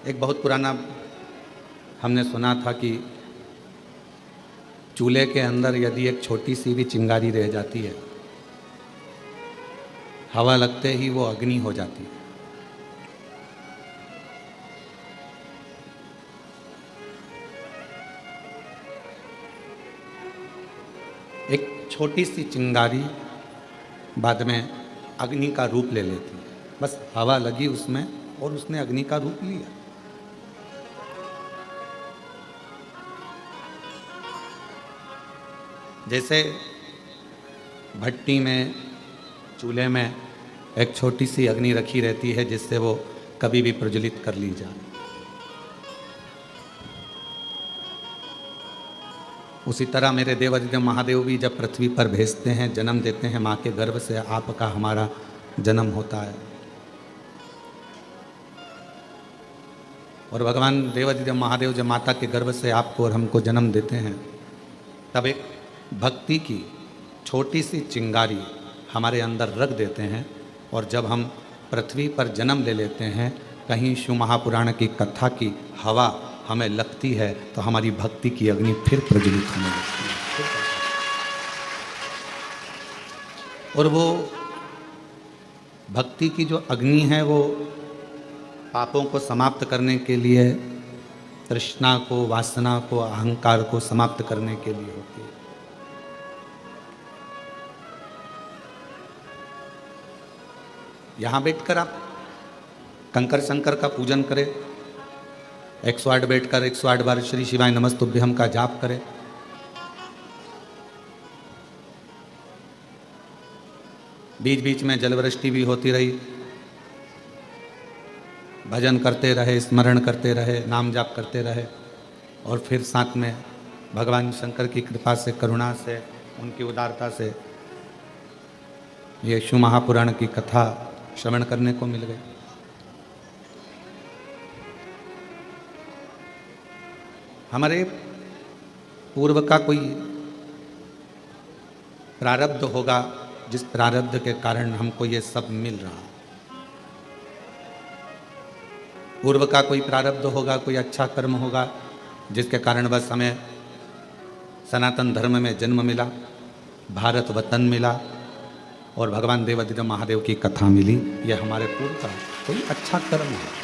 एक बहुत पुराना हमने सुना था कि चूल्हे के अंदर यदि एक छोटी सी भी चिंगारी रह जाती है, हवा लगते ही वो अग्नि हो जाती है। एक छोटी सी चिंगारी बाद में अग्नि का रूप ले लेती है। बस हवा लगी उसमें और उसने अग्नि का रूप लिया। जैसे भट्टी में, चूल्हे में एक छोटी सी अग्नि रखी रहती है जिससे वो कभी भी प्रज्वलित कर ली जाए, उसी तरह मेरे देवादिदेव महादेव भी जब पृथ्वी पर भेजते हैं, जन्म देते हैं, माँ के गर्भ से आपका हमारा जन्म होता है। और भगवान देवादिदेव महादेव जब माता के गर्भ से आपको और हमको जन्म देते हैं, तब एक भक्ति की छोटी सी चिंगारी हमारे अंदर रख देते हैं। और जब हम पृथ्वी पर जन्म ले लेते हैं, कहीं शिव महापुराण की कथा की हवा हमें लगती है तो हमारी भक्ति की अग्नि फिर प्रज्वलित होने लगती है। और वो भक्ति की जो अग्नि है वो पापों को समाप्त करने के लिए, तृष्णा को, वासना को, अहंकार को समाप्त करने के लिए होती है। यहाँ बैठकर आप कंकर शंकर का पूजन करें, 108 बैठकर 108 बार श्री शिवाय नमस्तुभ्यम का जाप करें। बीच बीच में जलवृष्टि भी होती रही, भजन करते रहे, स्मरण करते रहे, नाम जाप करते रहे, और फिर साथ में भगवान शंकर की कृपा से, करुणा से, उनकी उदारता से ये शिव महापुराण की कथा श्रवण करने को मिल गई। हमारे पूर्व का कोई प्रारब्ध होगा जिस प्रारब्ध के कारण हमको ये सब मिल रहा है। पूर्व का कोई प्रारब्ध होगा, कोई अच्छा कर्म होगा जिसके कारण बस हमें सनातन धर्म में जन्म मिला, भारत वतन मिला और भगवान देवादिदेव महादेव की कथा मिली। यह हमारे पूर्व का कोई अच्छा कर्म है।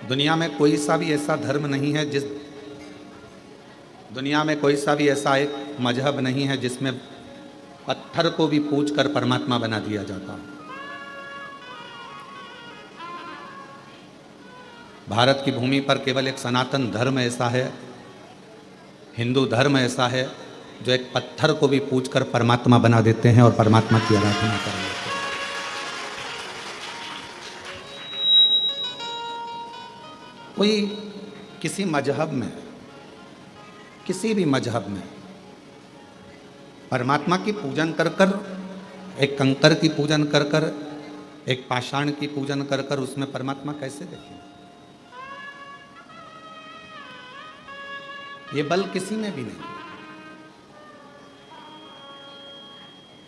दुनिया में कोई सा भी ऐसा धर्म नहीं है दुनिया में कोई सा भी ऐसा एक मजहब नहीं है जिसमें पत्थर को भी पूज कर परमात्मा बना दिया जाता। भारत की भूमि पर केवल एक सनातन धर्म ऐसा है, हिंदू धर्म ऐसा है, जो एक पत्थर को भी पूज कर परमात्मा बना देते हैं और परमात्मा की आराधना कर लेते हैं। कोई किसी मजहब में, किसी भी मजहब में परमात्मा की पूजन कर कर, एक कंकर की पूजन कर कर, एक पाषाण की पूजन कर कर उसमें परमात्मा कैसे देखें? ये बल किसी में भी नहीं।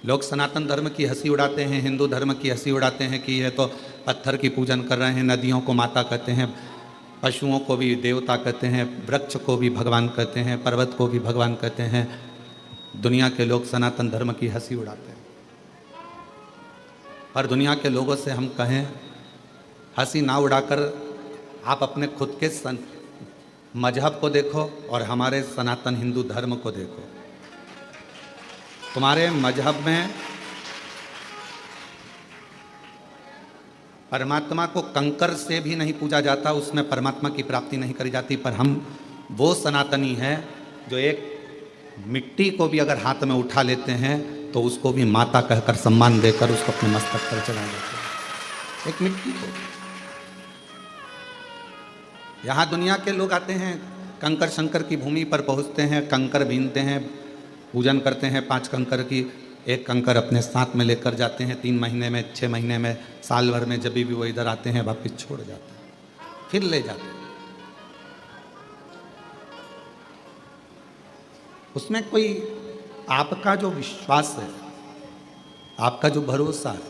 लोग सनातन धर्म की हंसी उड़ाते हैं, हिंदू धर्म की हंसी उड़ाते हैं कि ये तो पत्थर की पूजन कर रहे हैं, नदियों को माता कहते हैं, पशुओं को भी देवता कहते हैं, वृक्ष को भी भगवान कहते हैं, पर्वत को भी भगवान कहते हैं। दुनिया के लोग सनातन धर्म की हंसी उड़ाते हैं। पर दुनिया के लोगों से हम कहें, हंसी ना उड़ाकर आप अपने खुद के मजहब को देखो और हमारे सनातन हिंदू धर्म को देखो। तुम्हारे मजहब में परमात्मा को कंकर से भी नहीं पूजा जाता, उसमें परमात्मा की प्राप्ति नहीं करी जाती। पर हम वो सनातनी हैं जो एक मिट्टी को भी अगर हाथ में उठा लेते हैं तो उसको भी माता कहकर सम्मान देकर उसको अपने मस्तक पर चढ़ा देते हैं। एक मिट्टी को। यहाँ दुनिया के लोग आते हैं, कंकर शंकर की भूमि पर पहुँचते हैं, कंकर बीनते हैं, पूजन करते हैं 5 कंकर की। एक कंकर अपने साथ में लेकर जाते हैं, 3 महीने में, 6 महीने में, साल भर में जब भी वो इधर आते हैं वापिस छोड़ जाते हैं, फिर ले जाते हैं। उसमें कोई आपका जो विश्वास है, आपका जो भरोसा है,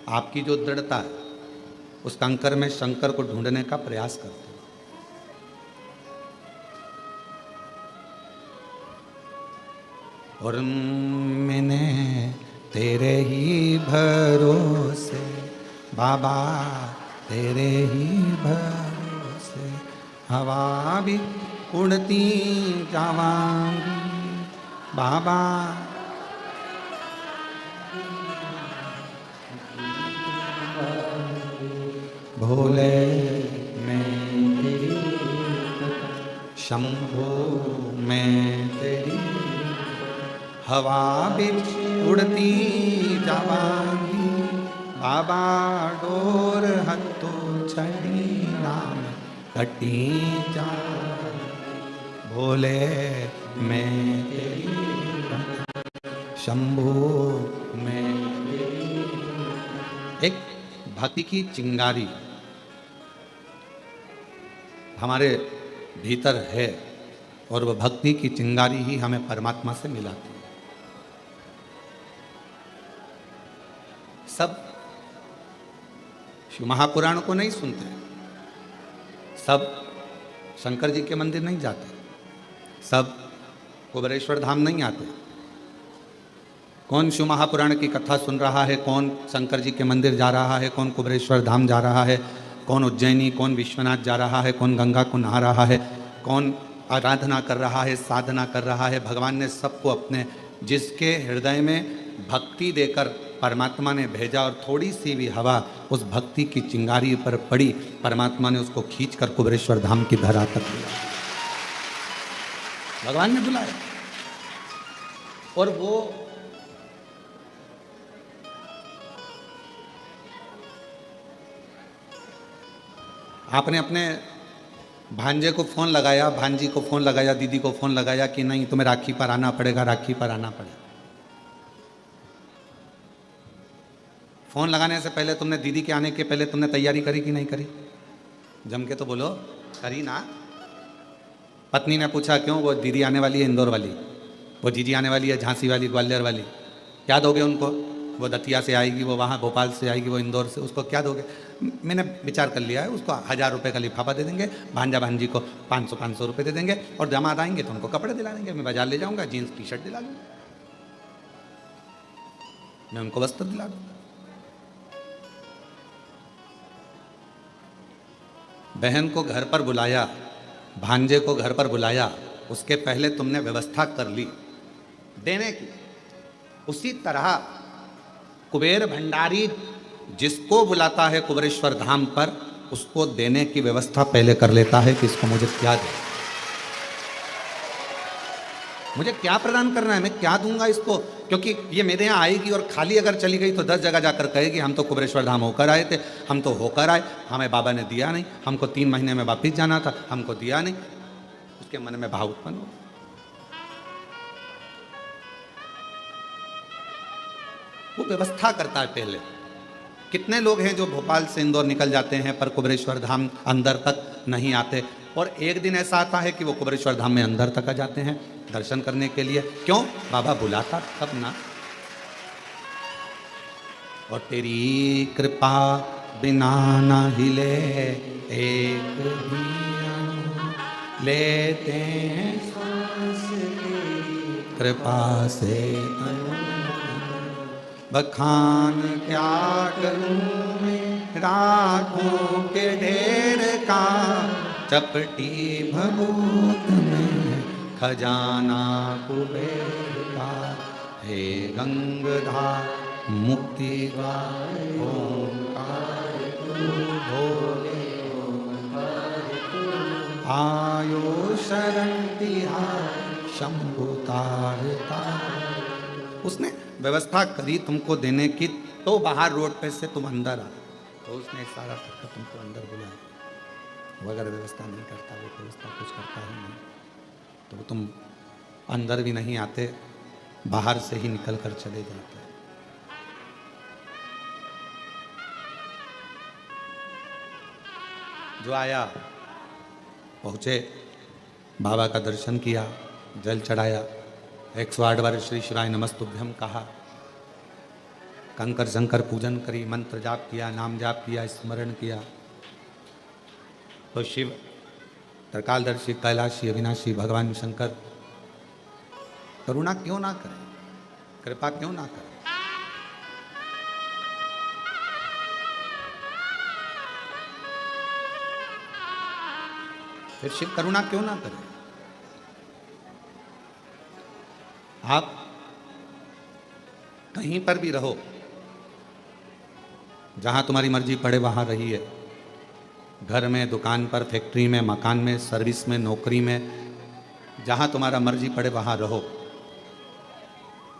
आपकी जो दृढ़ता है, उस कंकर में शंकर को ढूंढने का प्रयास करते हो। और मैंने तेरे ही भरोसे बाबा, तेरे ही भरोसे हवा भी उड़ती जावांगी बाबा। भोले मैं तेरी, शंभो मैं तेरी, हवा भी उड़ती जावांगी बाबा। डोर हत्तो चढ़ी नाम कटी जा, भोले मैं तेरी, शंभो मैं तेरी। एक भक्ति की चिंगारी हमारे भीतर है, और वह भक्ति की चिंगारी ही हमें परमात्मा से मिलाती है। सब शिव महापुराण को नहीं सुनते, सब शंकर जी के मंदिर नहीं जाते, सब कुबेरेश्वर धाम नहीं आते। कौन शिव महापुराण की कथा सुन रहा है, कौन शंकर जी के मंदिर जा रहा है, कौन कुबेरेश्वर धाम जा रहा है, कौन उज्जैनी, कौन विश्वनाथ जा रहा है, कौन गंगा को नहा रहा है, कौन आराधना कर रहा है, साधना कर रहा है। भगवान ने सबको अपने, जिसके हृदय में भक्ति देकर परमात्मा ने भेजा और थोड़ी सी भी हवा उस भक्ति की चिंगारी पर पड़ी, परमात्मा ने उसको खींचकर कुबेरेश्वर धाम की धरा तक दिया। भगवान ने बुलाया। और वो आपने अपने भांजे को फ़ोन लगाया, भांजी को फ़ोन लगाया, दीदी को फ़ोन लगाया कि नहीं तुम्हें राखी पर आना पड़ेगा, राखी पर आना पड़ेगा। फ़ोन लगाने से पहले तुमने, दीदी के आने के पहले तुमने तैयारी करी कि नहीं करी? जम के तो बोलो, करी ना? पत्नी ने पूछा क्यों? वो दीदी आने वाली है इंदौर वाली, वो जीजी आने वाली है झांसी वाली, ग्वालियर वाली, क्या दोगे उनको? वो दतिया से आएगी, वो वहाँ भोपाल से आएगी, वो इंदौर से, उसको क्या दोगे? मैंने विचार कर लिया है, उसको 1000 रुपये का लिफाफा दे देंगे, भांजा भांजी को 500 रुपये दे देंगे, और दामाद आएंगे तो उनको कपड़े दिला देंगे। मैं बाजार ले जाऊँगा, जीन्स टी शर्ट दिला दूँगा, मैं उनको वस्त्र दिला दूँगा। बहन को घर पर बुलाया, भांजे को घर पर बुलाया, उसके पहले तुमने व्यवस्था कर ली देने की। उसी तरह कुबेर भंडारी जिसको बुलाता है कुबेरेश्वर धाम पर, उसको देने की व्यवस्था पहले कर लेता है कि इसको मुझे क्या दे, मुझे क्या प्रदान करना है, मैं क्या दूंगा इसको। क्योंकि ये मेरे यहाँ आएगी और खाली अगर चली गई तो 10 जगह जाकर कहेगी हम तो कुबेरेश्वर धाम होकर आए थे, हम तो होकर आए, हमें बाबा ने दिया नहीं, हमको 3 महीने में वापिस जाना था, हमको दिया नहीं। उसके मन में भाव उत्पन्न हो। वो व्यवस्था करता है पहले। कितने लोग हैं जो भोपाल से इंदौर निकल जाते हैं पर कुबेरेश्वर धाम अंदर तक नहीं आते, और एक दिन ऐसा आता है कि वो कुबेरेश्वर धाम में अंदर तक आ जाते हैं दर्शन करने के लिए। क्यों? बाबा बुलाता तब ना। और तेरी कृपा बिना ना हिले एक भी अणु, लेते हैं सांस तेरी कृपा से अणु। बखान क्या करूं मैं राखों के ढेर का, चपटी भभूत में खजाना कुबेर का। हे गंगाधर मुक्ति गाय ओंकार तू भोले, ओंकार तू आयो शरण तिहार शंभु तारता। उसने व्यवस्था करी तुमको देने की, तो बाहर रोड पे से तुम अंदर आ, तो उसने सारा तुमको अंदर बुलाया। वो अगर व्यवस्था नहीं करता, वो व्यवस्था कुछ करता ही नहीं, तो तुम अंदर भी नहीं आते, बाहर से ही निकल कर चले जाते। जो आया पहुँचे, बाबा का दर्शन किया, जल चढ़ाया, 108 बार श्री शिवाय नमस्तुभ्यम कहा, कंकर शंकर पूजन करी, मंत्र जाप किया, नाम जाप किया, स्मरण किया, तो शिव त्रिकालदर्शी कैलाशी अविनाशी भगवान शंकर करुणा क्यों ना करें, कृपा क्यों ना करें। फिर शिव करुणा क्यों ना करें। आप कहीं पर भी रहो, जहां तुम्हारी मर्जी पड़े वहां रहिए, घर में, दुकान पर, फैक्ट्री में, मकान में, सर्विस में, नौकरी में, जहां तुम्हारा मर्जी पड़े वहां रहो।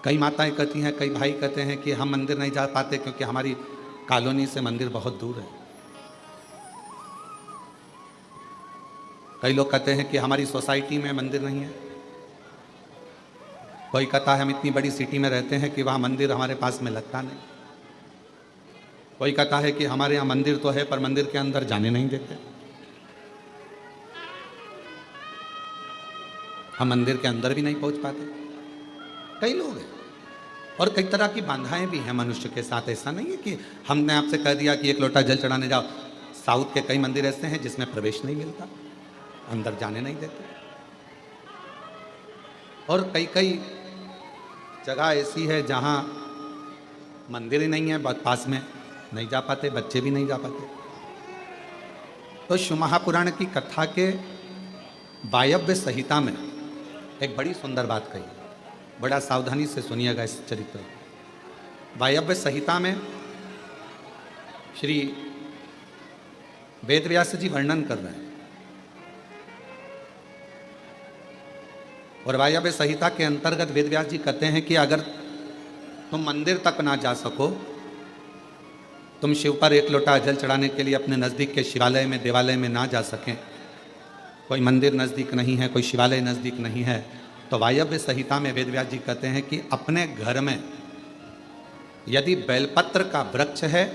कई माताएं कहती हैं, कई भाई कहते हैं कि हम मंदिर नहीं जा पाते क्योंकि हमारी कॉलोनी से मंदिर बहुत दूर है। कई लोग कहते हैं कि हमारी सोसाइटी में मंदिर नहीं है। कोई कहता है हम इतनी बड़ी सिटी में रहते हैं कि वहाँ मंदिर हमारे पास में लगता नहीं। कोई कहता है कि हमारे यहाँ मंदिर तो है पर मंदिर के अंदर जाने नहीं देते। हम मंदिर के अंदर भी नहीं पहुँच पाते। कई लोग हैं और कई तरह की बाधाएं भी हैं मनुष्य के साथ। ऐसा नहीं है कि हमने आपसे कह दिया कि एक लोटा जल चढ़ाने जाओ। साउथ के कई मंदिर ऐसे हैं जिसमें प्रवेश नहीं मिलता, अंदर जाने नहीं देते। और कई कई जगह ऐसी है जहाँ मंदिर ही नहीं है, पास में नहीं जा पाते, बच्चे भी नहीं जा पाते। तो शिव महापुराण की कथा के वायव्य संहिता में एक बड़ी सुंदर बात कही, बड़ा सावधानी से सुनिएगा इस चरित्र। वायव्य संहिता में श्री वेदव्यास जी वर्णन कर रहे हैं और वायव्य संहिता के अंतर्गत वेदव्यास जी कहते हैं कि अगर तुम मंदिर तक ना जा सको, तुम शिव पर एक लोटा जल चढ़ाने के लिए अपने नज़दीक के शिवालय में, देवालय में ना जा सकें, कोई मंदिर नज़दीक नहीं है, कोई शिवालय नज़दीक नहीं है, तो वायव्य संहिता में वेदव्यास जी कहते हैं कि अपने घर में यदि बेलपत्र का वृक्ष है,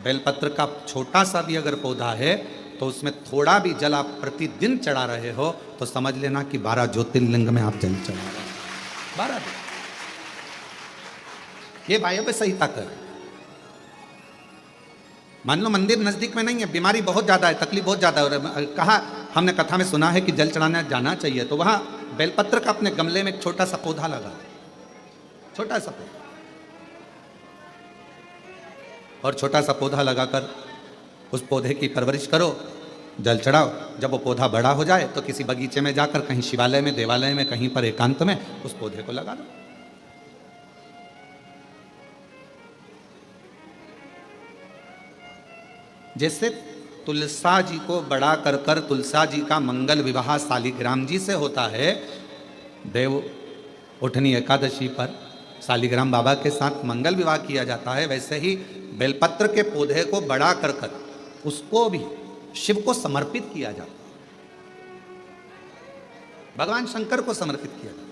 बेलपत्र का छोटा सा भी अगर पौधा है, तो उसमें थोड़ा भी जल आप प्रतिदिन चढ़ा रहे हो तो समझ लेना कि 12 ज्योतिर्लिंग में आप जल चढ़ा रहे हो। 12 दिन। ये वायव्य संहिता कर। मान लो मंदिर नजदीक में नहीं है, बीमारी बहुत ज्यादा है, तकलीफ बहुत ज्यादा है, कहा हमने कथा में सुना है कि जल चढ़ाने जाना चाहिए, तो वहां बेलपत्र का अपने गमले में एक छोटा सा पौधा लगा, छोटा सा पौधा, और छोटा सा पौधा लगाकर उस पौधे की परवरिश करो, जल चढ़ाओ। जब वो पौधा बड़ा हो जाए तो किसी बगीचे में जाकर कहीं शिवालय में, देवालय में, कहीं पर एकांत में उस पौधे को लगा दो। जैसे तुलसा जी को बड़ा कर कर तुलसा जी का मंगल विवाह शालिग्राम जी से होता है, देव उठनी एकादशी पर शालिग्राम बाबा के साथ मंगल विवाह किया जाता है, वैसे ही बेलपत्र के पौधे को बड़ा कर कर उसको भी शिव को समर्पित किया जाता है, भगवान शंकर को समर्पित किया जाता है।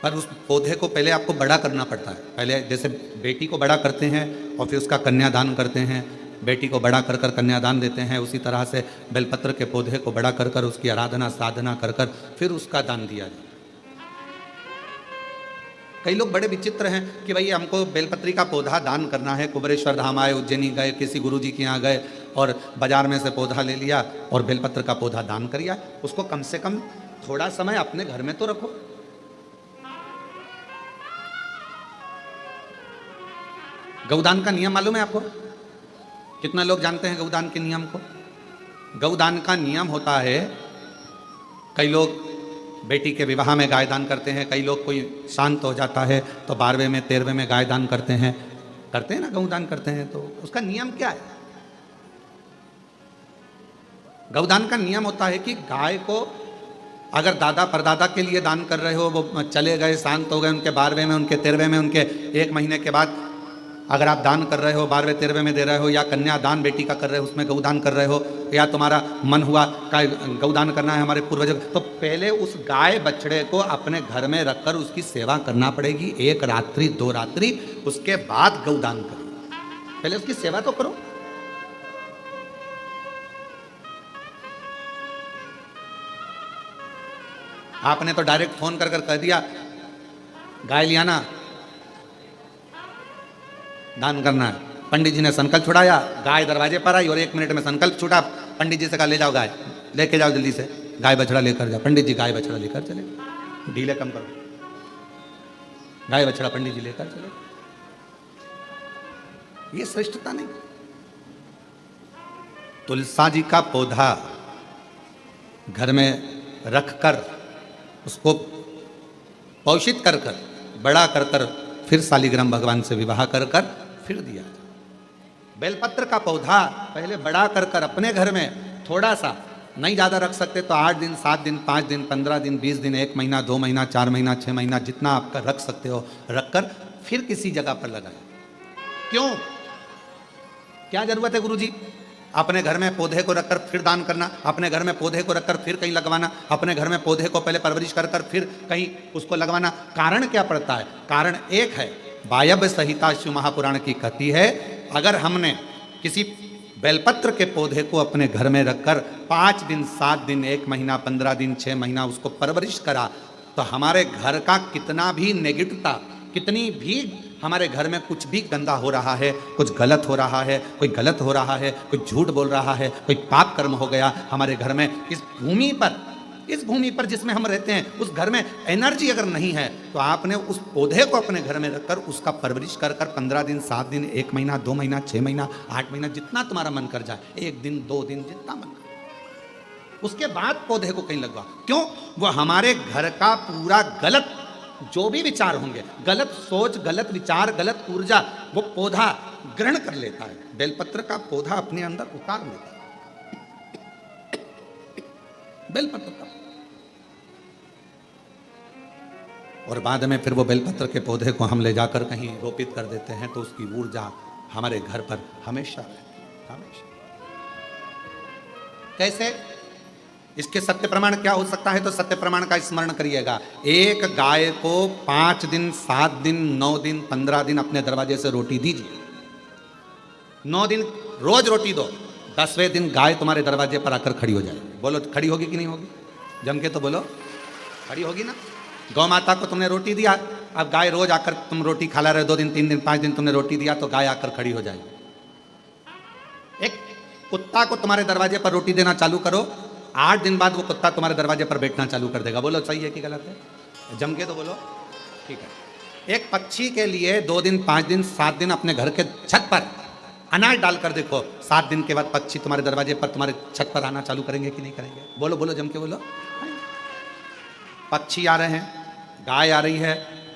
पर उस पौधे को पहले आपको बड़ा करना पड़ता है। पहले जैसे बेटी को बड़ा करते हैं और फिर उसका कन्यादान करते हैं, बेटी को बड़ा कर कर कन्यादान देते हैं, उसी तरह से बेलपत्र के पौधे को बड़ा कर कर उसकी आराधना साधना कर कर फिर उसका दान दिया जाए। कई लोग बड़े विचित्र हैं कि भाई हमको बेलपत्री का पौधा दान करना है, कुबरेश्वर धाम आए, उज्जैनी गए, किसी गुरुजी के यहाँ गए और बाजार में से पौधा ले लिया और बेलपत्र का पौधा दान कर दिया। उसको कम से कम थोड़ा समय अपने घर में तो रखो। गौदान का नियम मालूम है आपको? कितना लोग जानते हैं गौदान के नियम को? गौदान का नियम होता है, कई लोग बेटी के विवाह में गाय दान करते हैं, कई लोग कोई शांत हो जाता है तो 12वें में 13वें में गाय दान करते हैं ना, गौदान करते हैं। तो उसका नियम क्या है? गौदान का नियम होता है कि गाय को अगर दादा परदादा के लिए दान कर रहे हो, वो चले गए, शांत हो गए, उनके 12वें में, उनके 13वें में, उनके 1 महीने के बाद अगर आप दान कर रहे हो, 12वें 13वें में दे रहे हो, या कन्यादान बेटी का कर रहे हो, उसमें गौदान कर रहे हो, या तुम्हारा मन हुआ का गौदान करना है हमारे पूर्वजों, तो पहले उस गाय बछड़े को अपने घर में रखकर उसकी सेवा करना पड़ेगी 1 रात्रि 2 रात्रि, उसके बाद गौदान करो। पहले उसकी सेवा तो करो। आपने तो डायरेक्ट फोन कर कर कह दिया गाय लिया ना, दान करना है। पंडित जी ने संकल्प छुड़ाया, गाय दरवाजे पर आई और 1 मिनट में संकल्प छूटा। पंडित जी से कहा ले जाओ गाय, लेके जाओ जल्दी से, गाय बछड़ा लेकर जाओ। पंडित जी गाय बछड़ा लेकर चले, ढीले कम करो, गाय बछड़ा पंडित जी लेकर चले। ये श्रेष्ठता नहीं। तुलसा जी का पौधा घर में रखकर उसको पोषित कर कर बड़ा कर कर फिर शालिग्राम भगवान से विवाह कर कर फिर दिया। बेलपत्र का पौधा पहले बड़ा कर कर अपने घर में थोड़ा सा, नहीं ज़्यादा रख सकते तो 8 दिन 7 दिन 5 दिन 15 दिन 20 दिन 1 महीना 2 महीना 4 महीना 6 महीना जितना आपका रख सकते हो रखकर फिर किसी जगह पर लगाए। क्यों, क्या जरूरत है गुरुजी अपने घर में पौधे को रखकर फिर दान करना, अपने घर में पौधे को रखकर फिर कहीं लगवाना, अपने घर में पौधे को पहले परवरिश कर कर फिर कहीं उसको लगवाना? कारण क्या पड़ता है? कारण एक है, वायव्य संहिता शिव महापुराण की कहती है, अगर हमने किसी बेलपत्र के पौधे को अपने घर में रखकर 5 दिन 7 दिन 1 महीना 15 दिन 6 महीना उसको परवरिश करा तो हमारे घर का कितना भी नेगेटिवता, कितनी भी हमारे घर में कुछ भी गंदा हो रहा है, कुछ गलत हो रहा है, कोई गलत हो रहा है, कोई झूठ बोल रहा है, कोई पाप कर्म हो गया हमारे घर में, इस भूमि पर जिसमें हम रहते हैं उस घर में एनर्जी अगर नहीं है तो आपने उस पौधे को अपने घर में रखकर उसका परवरिश कर कर 15 दिन 7 दिन 1 महीना 2 महीना 6 महीना 8 महीना जितना तुम्हारा मन कर जाए, 1 दिन 2 दिन जितना मन कर, उसके बाद पौधे को कहीं लगवा। क्यों? वो हमारे घर का पूरा गलत जो भी विचार होंगे, गलत सोच, गलत विचार, गलत ऊर्जा वो पौधा ग्रहण कर लेता है। बेलपत्र का पौधा अपने अंदर उतार लेता है। बेलपत्र का, और बाद में फिर वो बेलपत्र के पौधे को हम ले जाकर कहीं रोपित कर देते हैं तो उसकी ऊर्जा हमारे घर पर हमेशा रहती है, हमेशा। कैसे? इसके सत्य प्रमाण क्या हो सकता है? तो सत्य प्रमाण का स्मरण करिएगा। एक गाय को 5 दिन 7 दिन 9 दिन 15 दिन अपने दरवाजे से रोटी दीजिए, 9 दिन रोज रोटी दो, 10वें दिन गाय तुम्हारे दरवाजे पर आकर खड़ी हो जाए। बोलो खड़ी होगी कि नहीं होगी? जम के तो बोलो, खड़ी होगी ना। गौ माता को तुमने रोटी दिया, अब गाय रोज आकर तुम रोटी खा रहे, 2 दिन 3 दिन 5 दिन तुमने रोटी दिया तो गाय आकर खड़ी हो जाएगी। एक कुत्ता को तुम्हारे दरवाजे पर रोटी देना चालू करो, 8 दिन बाद वो कुत्ता तुम्हारे दरवाजे पर बैठना चालू कर देगा। बोलो सही है कि गलत है? जम के तो बोलो, ठीक है। एक पक्षी के लिए 2 दिन 5 दिन 7 दिन अपने घर के छत पर अनाज डालकर देखो, 7 दिन के बाद पक्षी तुम्हारे दरवाजे पर तुम्हारे छत पर आना चालू करेंगे कि नहीं करेंगे? बोलो बोलो, जम के बोलो। पक्षी आ रहे हैं, गाय आ रही है,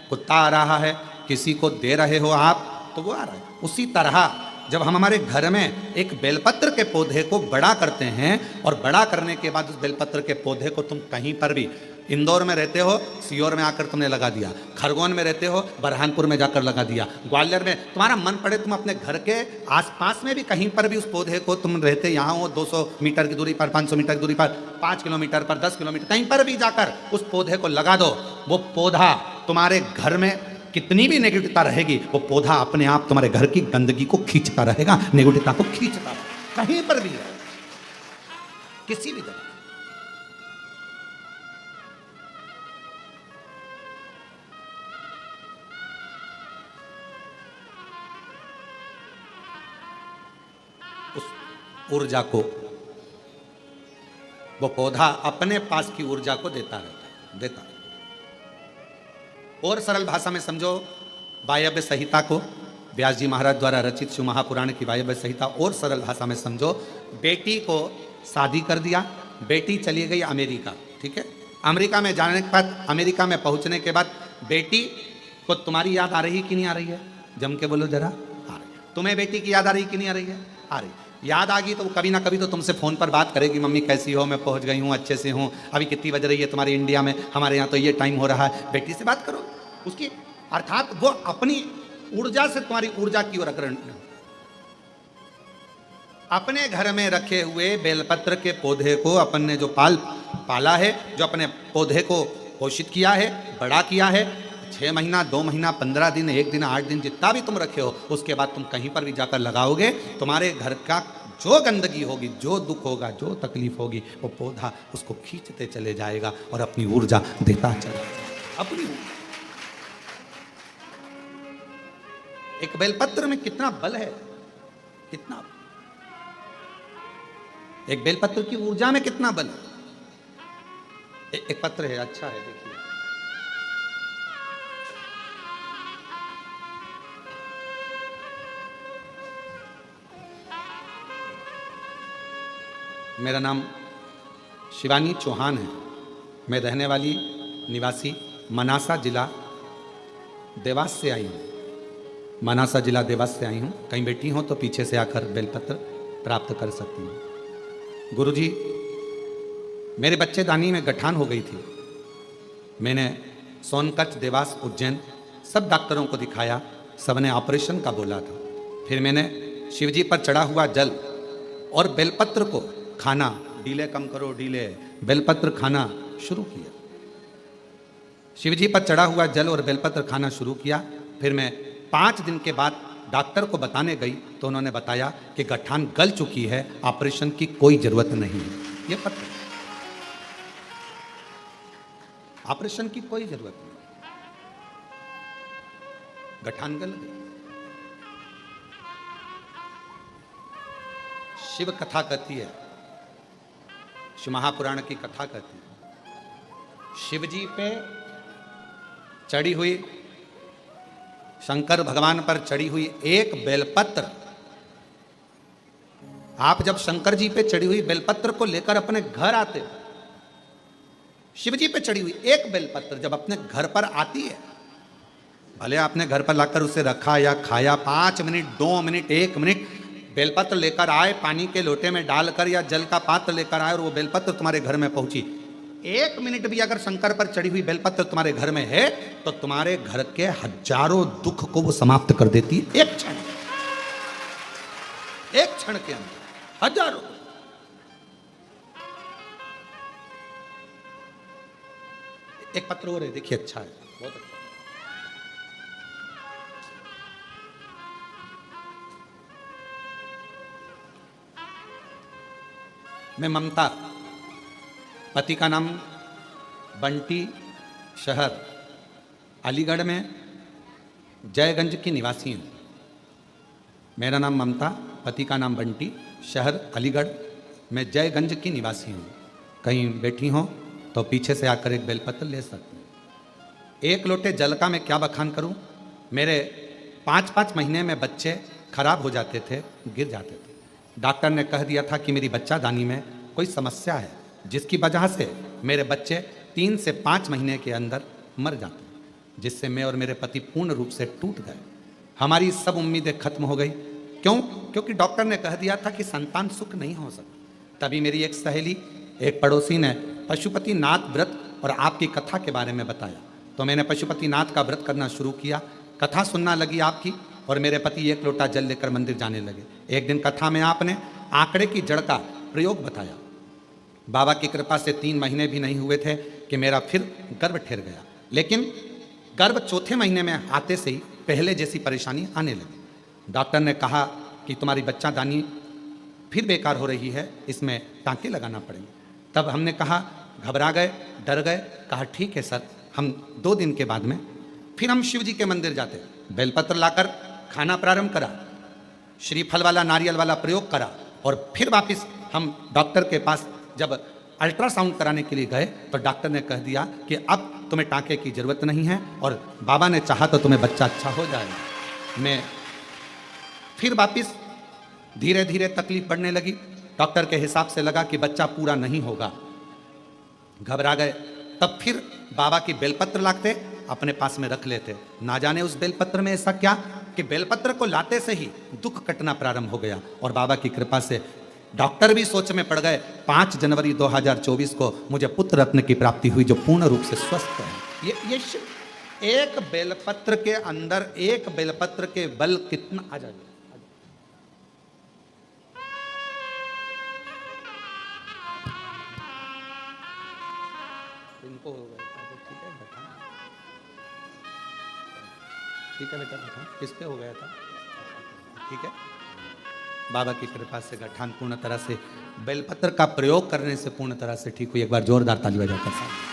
कुत्ता आ रहा है, किसी को दे रहे हो आप तो वो आ रहा है। उसी तरह जब हम हमारे घर में एक बेलपत्र के पौधे को बड़ा करते हैं और बड़ा करने के बाद उस बेलपत्र के पौधे को तुम कहीं पर भी, इंदौर में रहते हो सीहोर में आकर तुमने लगा दिया, खरगोन में रहते हो बरहानपुर में जाकर लगा दिया, ग्वालियर में तुम्हारा मन पड़े तुम अपने घर के आसपास में भी कहीं पर भी उस पौधे को तुम रहते यहाँ हो 200 मीटर की दूरी पर, 500 मीटर की दूरी पर, 5 किलोमीटर पर, 10 किलोमीटर कहीं पर भी जाकर उस पौधे को लगा दो। वो पौधा तुम्हारे घर में कितनी भी नेगेटिवता रहेगी वो पौधा अपने आप तुम्हारे घर की गंदगी को खींचता रहेगा, नेगेटिवता को खींचता रहेगा, कहीं पर भी है, किसी भी जगह। उस ऊर्जा को वो पौधा अपने पास की ऊर्जा को देता रहता है। और सरल भाषा में समझो, वायव्य संहिता को व्यास जी महाराज द्वारा रचित शिव महापुराण की वायव्य संहिता और सरल भाषा में समझो। बेटी को शादी कर दिया, बेटी चली गई अमेरिका, ठीक है। अमेरिका में जाने के बाद, अमेरिका में पहुंचने के बाद बेटी को तुम्हारी याद आ रही कि नहीं आ रही है? जम के बोलो जरा, आ रही है। तुम्हें बेटी की याद आ रही कि नहीं आ रही है? आ रही। याद आ गई तो कभी ना कभी तो तुमसे फ़ोन पर बात करेगी, मम्मी कैसी हो, मैं पहुंच गई हूँ, अच्छे से हूँ, अभी कितनी बज रही है तुम्हारी इंडिया में, हमारे यहाँ तो ये टाइम हो रहा है। बेटी से बात करो उसकी, अर्थात वो अपनी ऊर्जा से तुम्हारी ऊर्जा की ओर अग्रसर। अपने घर में रखे हुए बेलपत्र के पौधे को अपन ने जो पाला है, जो अपने पौधे को पोषित किया है, बड़ा किया है, 6 महीना 2 महीना 15 दिन 1 दिन 8 दिन जितना भी तुम रखे हो, उसके बाद तुम कहीं पर भी जाकर लगाओगे, तुम्हारे घर का जो गंदगी होगी, जो दुख होगा, जो तकलीफ होगी, वो पौधा उसको खींचते चले जाएगा और अपनी ऊर्जा देता चला जाएगा। अपनी ऊर्जा। एक बेलपत्र में कितना बल है, कितना, एक बेलपत्र की ऊर्जा में कितना बल है। एक पत्र है, अच्छा है, देखिए। मेरा नाम शिवानी चौहान है। मैं रहने वाली निवासी मनासा जिला देवास से आई हूँ। मनासा जिला देवास से आई हूँ। कहीं बैठी हो तो पीछे से आकर बेलपत्र प्राप्त कर सकती हूँ। गुरुजी, मेरे बच्चेदानी में गठान हो गई थी। मैंने सोनकच्छ, देवास, उज्जैन सब डॉक्टरों को दिखाया, सबने ऑपरेशन का बोला था। फिर मैंने शिवजी पर चढ़ा हुआ जल और बेलपत्र को खाना, डीले कम करो डीले, बेलपत्र खाना शुरू किया। शिवजी पर चढ़ा हुआ जल और बेलपत्र खाना शुरू किया। फिर मैं 5 दिन के बाद डॉक्टर को बताने गई तो उन्होंने बताया कि गठान गल चुकी है, ऑपरेशन की कोई जरूरत नहीं है। ये पत्र, ऑपरेशन की कोई जरूरत नहीं, गठान गल गई। शिव कथा कहती है, शिव महापुराण की कथा कहती है, शिवजी पे चढ़ी हुई, शंकर भगवान पर चढ़ी हुई एक बेलपत्र, आप जब शंकर जी पे चढ़ी हुई बेलपत्र को लेकर अपने घर आते हो, शिवजी पे चढ़ी हुई एक बेलपत्र जब अपने घर पर आती है, भले आपने घर पर लाकर उसे रखा या खाया, 5 मिनट, 2 मिनट, 1 मिनट बेलपत्र लेकर आए, पानी के लोटे में डालकर या जल का पात्र लेकर आए और वो बेलपत्र तुम्हारे घर में पहुंची, 1 मिनट भी अगर शंकर पर चढ़ी हुई बेलपत्र तुम्हारे घर में है तो तुम्हारे घर के हजारों दुख को वो समाप्त कर देती है। एक क्षण, एक क्षण के अंदर हजारों। एक पत्र और है, देखिए, अच्छा है, बहुत अच्छा। मैं ममता, पति का नाम बंटी, शहर अलीगढ़ में जयगंज की निवासी हूँ। मेरा नाम ममता, पति का नाम बंटी, शहर अलीगढ़ में जयगंज की निवासी हूँ। कहीं बैठी हो तो पीछे से आकर एक बेलपत्र ले सकते हैं। 1 लोटे जल का मैं क्या बखान करूँ। मेरे 5-5 महीने में बच्चे खराब हो जाते थे, गिर जाते थे। डॉक्टर ने कह दिया था कि मेरी बच्चादानी में कोई समस्या है, जिसकी वजह से मेरे बच्चे 3 से 5 महीने के अंदर मर जाते हैं, जिससे मैं और मेरे पति पूर्ण रूप से टूट गए। हमारी सब उम्मीदें खत्म हो गई। क्यों? क्योंकि डॉक्टर ने कह दिया था कि संतान सुख नहीं हो सकता। तभी मेरी एक सहेली, एक पड़ोसी ने पशुपतिनाथ व्रत और आपकी कथा के बारे में बताया, तो मैंने पशुपतिनाथ का व्रत करना शुरू किया। कथा सुनना लगी आपकी और मेरे पति 1 लोटा जल लेकर मंदिर जाने लगे। एक दिन कथा में आपने आंकड़े की जड़ का प्रयोग बताया। बाबा की कृपा से 3 महीने भी नहीं हुए थे कि मेरा फिर गर्भ ठहर गया, लेकिन गर्भ 4थे महीने में आते से ही पहले जैसी परेशानी आने लगी। डॉक्टर ने कहा कि तुम्हारी बच्चादानी फिर बेकार हो रही है, इसमें टांके लगाना पड़ेंगे। तब हमने कहा, घबरा गए, डर गए, कहा ठीक है सर। हम 2 दिन के बाद में फिर हम शिव जी के मंदिर जाते, बेलपत्र लाकर खाना प्रारंभ करा, श्रीफल वाला, नारियल वाला प्रयोग करा और फिर वापस हम डॉक्टर के पास जब अल्ट्रासाउंड कराने के लिए गए तो डॉक्टर ने कह दिया कि अब तुम्हें टांके की जरूरत नहीं है और बाबा ने चाहा तो तुम्हें बच्चा अच्छा हो जाएगा। मैं फिर वापस धीरे धीरे तकलीफ बढ़ने लगी। डॉक्टर के हिसाब से लगा कि बच्चा पूरा नहीं होगा, घबरा गए। तब फिर बाबा की बेलपत्र लाते, अपने पास में रख लेते। ना जाने उस बेलपत्र में ऐसा क्या कि बेलपत्र को लाते से ही दुख कटना प्रारंभ हो गया और बाबा की कृपा से डॉक्टर भी सोच में पड़ गए। 5 जनवरी 2024 को मुझे पुत्र रत्न की प्राप्ति हुई, जो पूर्ण रूप से स्वस्थ है। ये एक बेलपत्र के अंदर, एक बेलपत्र के बल कितना आ जाए। इनको हो गया, ठीक है बेटा, ठीक है बेटा, बेटा किस पे हो गया था, ठीक है। बाबा की कृपा से गठान पूर्ण तरह से बेलपत्र का प्रयोग करने से पूर्ण तरह से ठीक हुई। एक बार जोरदार ताली बजाकर साहब।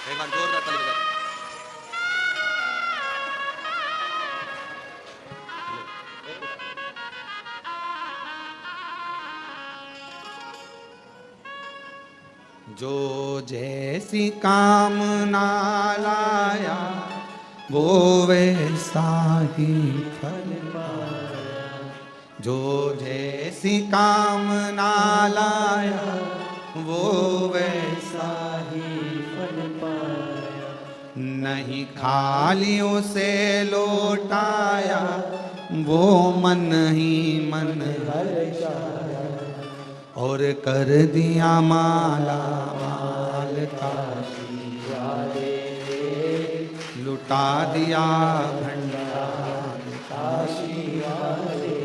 एक बार जोरदार ताली बजा। जो जैसी कामना लाया वो वैसा ही फल पाया। जो जैसी कामना लाया वो वैसा ही फल पाया। नहीं खाली उसे लौटाया वो मन ही मन हर्षाया। और कर दिया माला माल काशी वाले, लुटा दिया भंडार काशी वाले,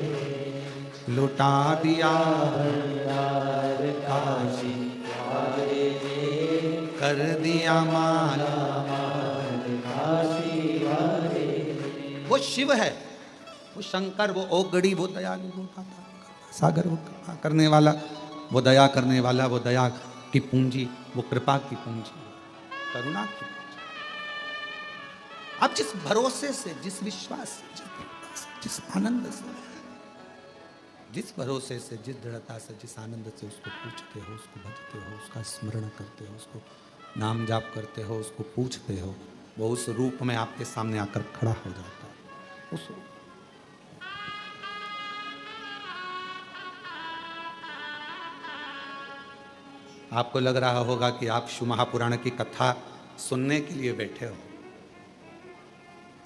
लुटा दिया भंडार काशी वाले, कर दिया माला माल काशी वाले। वो शिव है, वो शंकर, वो ओगड़ी, वो दयालु, वो सागर, वो कृपा करने वाला, वो दया करने वाला, वो दया की पूंजी, वो कृपा की पूंजी, करुणा की पूंजी। आप जिस भरोसे से, जिस विश्वास से, जिस आनंद से, जिस भरोसे से, जिस दृढ़ता से, जिस आनंद से उसको पूछते हो, उसको भजते हो, उसका स्मरण करते हो, उसको नाम जाप करते हो, उसको पूछते हो, वो उस रूप में आपके सामने आकर खड़ा हो जाता है। उस आपको लग रहा होगा कि आप शिव महापुराण की कथा सुनने के लिए बैठे हो,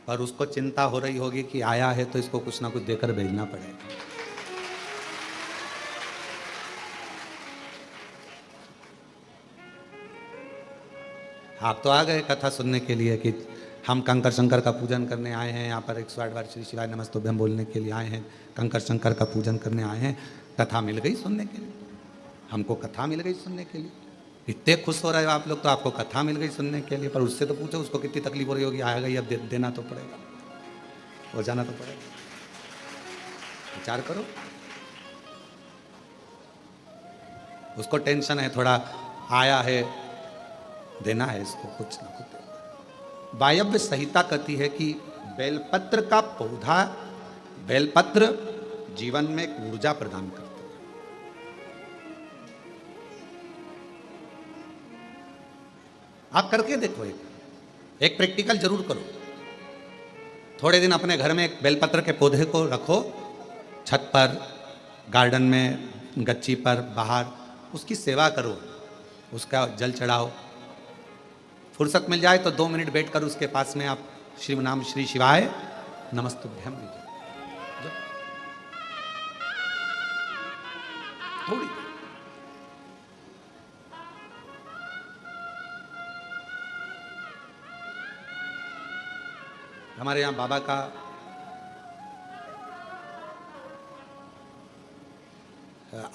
पर उसको चिंता हो रही होगी कि आया है तो इसको कुछ ना कुछ देकर भेजना पड़ेगा। आप तो आ गए कथा सुनने के लिए कि हम कंकर शंकर का पूजन करने आए हैं, यहाँ पर 108 बार श्री शिवाय नमस्तुभ्यम बोलने के लिए आए हैं, कंकर शंकर का पूजन करने आए हैं। कथा मिल गई सुनने के लिए, हमको कथा मिल गई सुनने के लिए। इतने खुश हो रहे हो आप लोग, तो आपको कथा मिल गई सुनने के लिए। पर उससे तो पूछो उसको कितनी तकलीफ हो रही होगी, आएगा ही अब देना तो पड़ेगा, हो जाना तो पड़ेगा। विचार करो, उसको टेंशन है, थोड़ा आया है, देना है इसको कुछ ना कुछ। वायव्य संहिता कहती है कि बेलपत्र का पौधा, बेलपत्र जीवन में एक ऊर्जा प्रदान करता है। आप करके देखो, एक प्रैक्टिकल जरूर करो। थोड़े दिन अपने घर में एक बेलपत्र के पौधे को रखो, छत पर, गार्डन में, गच्ची पर, बाहर, उसकी सेवा करो, उसका जल चढ़ाओ। फुर्सत मिल जाए तो 2 मिनट बैठकर उसके पास में आप शिव नाम श्री शिवाय नमस्तुभ्यम लीजिए। थोड़ी हमारे यहाँ बाबा का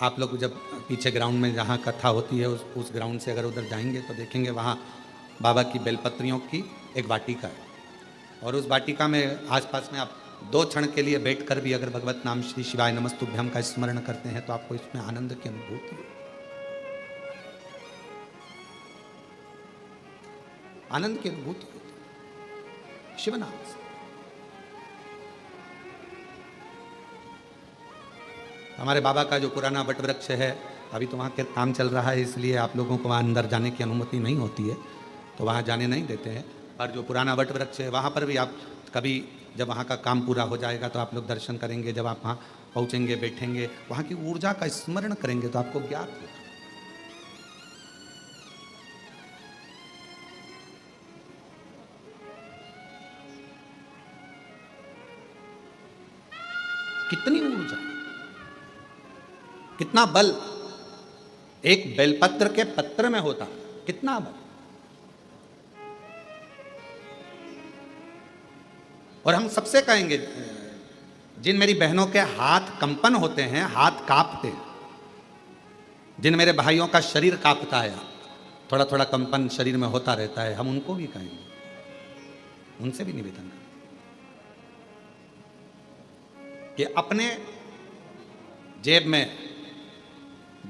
आप लोग जब पीछे ग्राउंड में जहाँ कथा होती है उस ग्राउंड से अगर उधर जाएंगे तो देखेंगे वहाँ बाबा की बेलपत्रियों की एक वाटिका है। और उस वाटिका में आसपास में आप 2 क्षण के लिए बैठकर भी अगर भगवत नाम श्री शिवाय नमस्तुभ्यम का स्मरण करते हैं तो आपको इसमें आनंद की अनुभूति है, आनंद की अनुभूति होती शिव नाम से। हमारे बाबा का जो पुराना वट वृक्ष है, अभी तो वहाँ के काम चल रहा है, इसलिए आप लोगों को वहाँ अंदर जाने की अनुमति नहीं होती है, तो वहाँ जाने नहीं देते हैं। पर जो पुराना वट वृक्ष है वहाँ पर भी आप कभी, जब वहाँ का काम पूरा हो जाएगा तो आप लोग दर्शन करेंगे। जब आप वहाँ पहुँचेंगे, बैठेंगे, वहाँ की ऊर्जा का स्मरण करेंगे तो आपको ज्ञात होगा। कितनी ऊर्जा, कितना बल एक बेलपत्र के पत्र में होता, कितना बल। और हम सबसे कहेंगे, जिन मेरी बहनों के हाथ कंपन होते हैं, हाथ कांपते हैं, जिन मेरे भाइयों का शरीर कांपता है, थोड़ा थोड़ा कंपन शरीर में होता रहता है, हम उनको भी कहेंगे, उनसे भी निवेदन करें कि अपने जेब में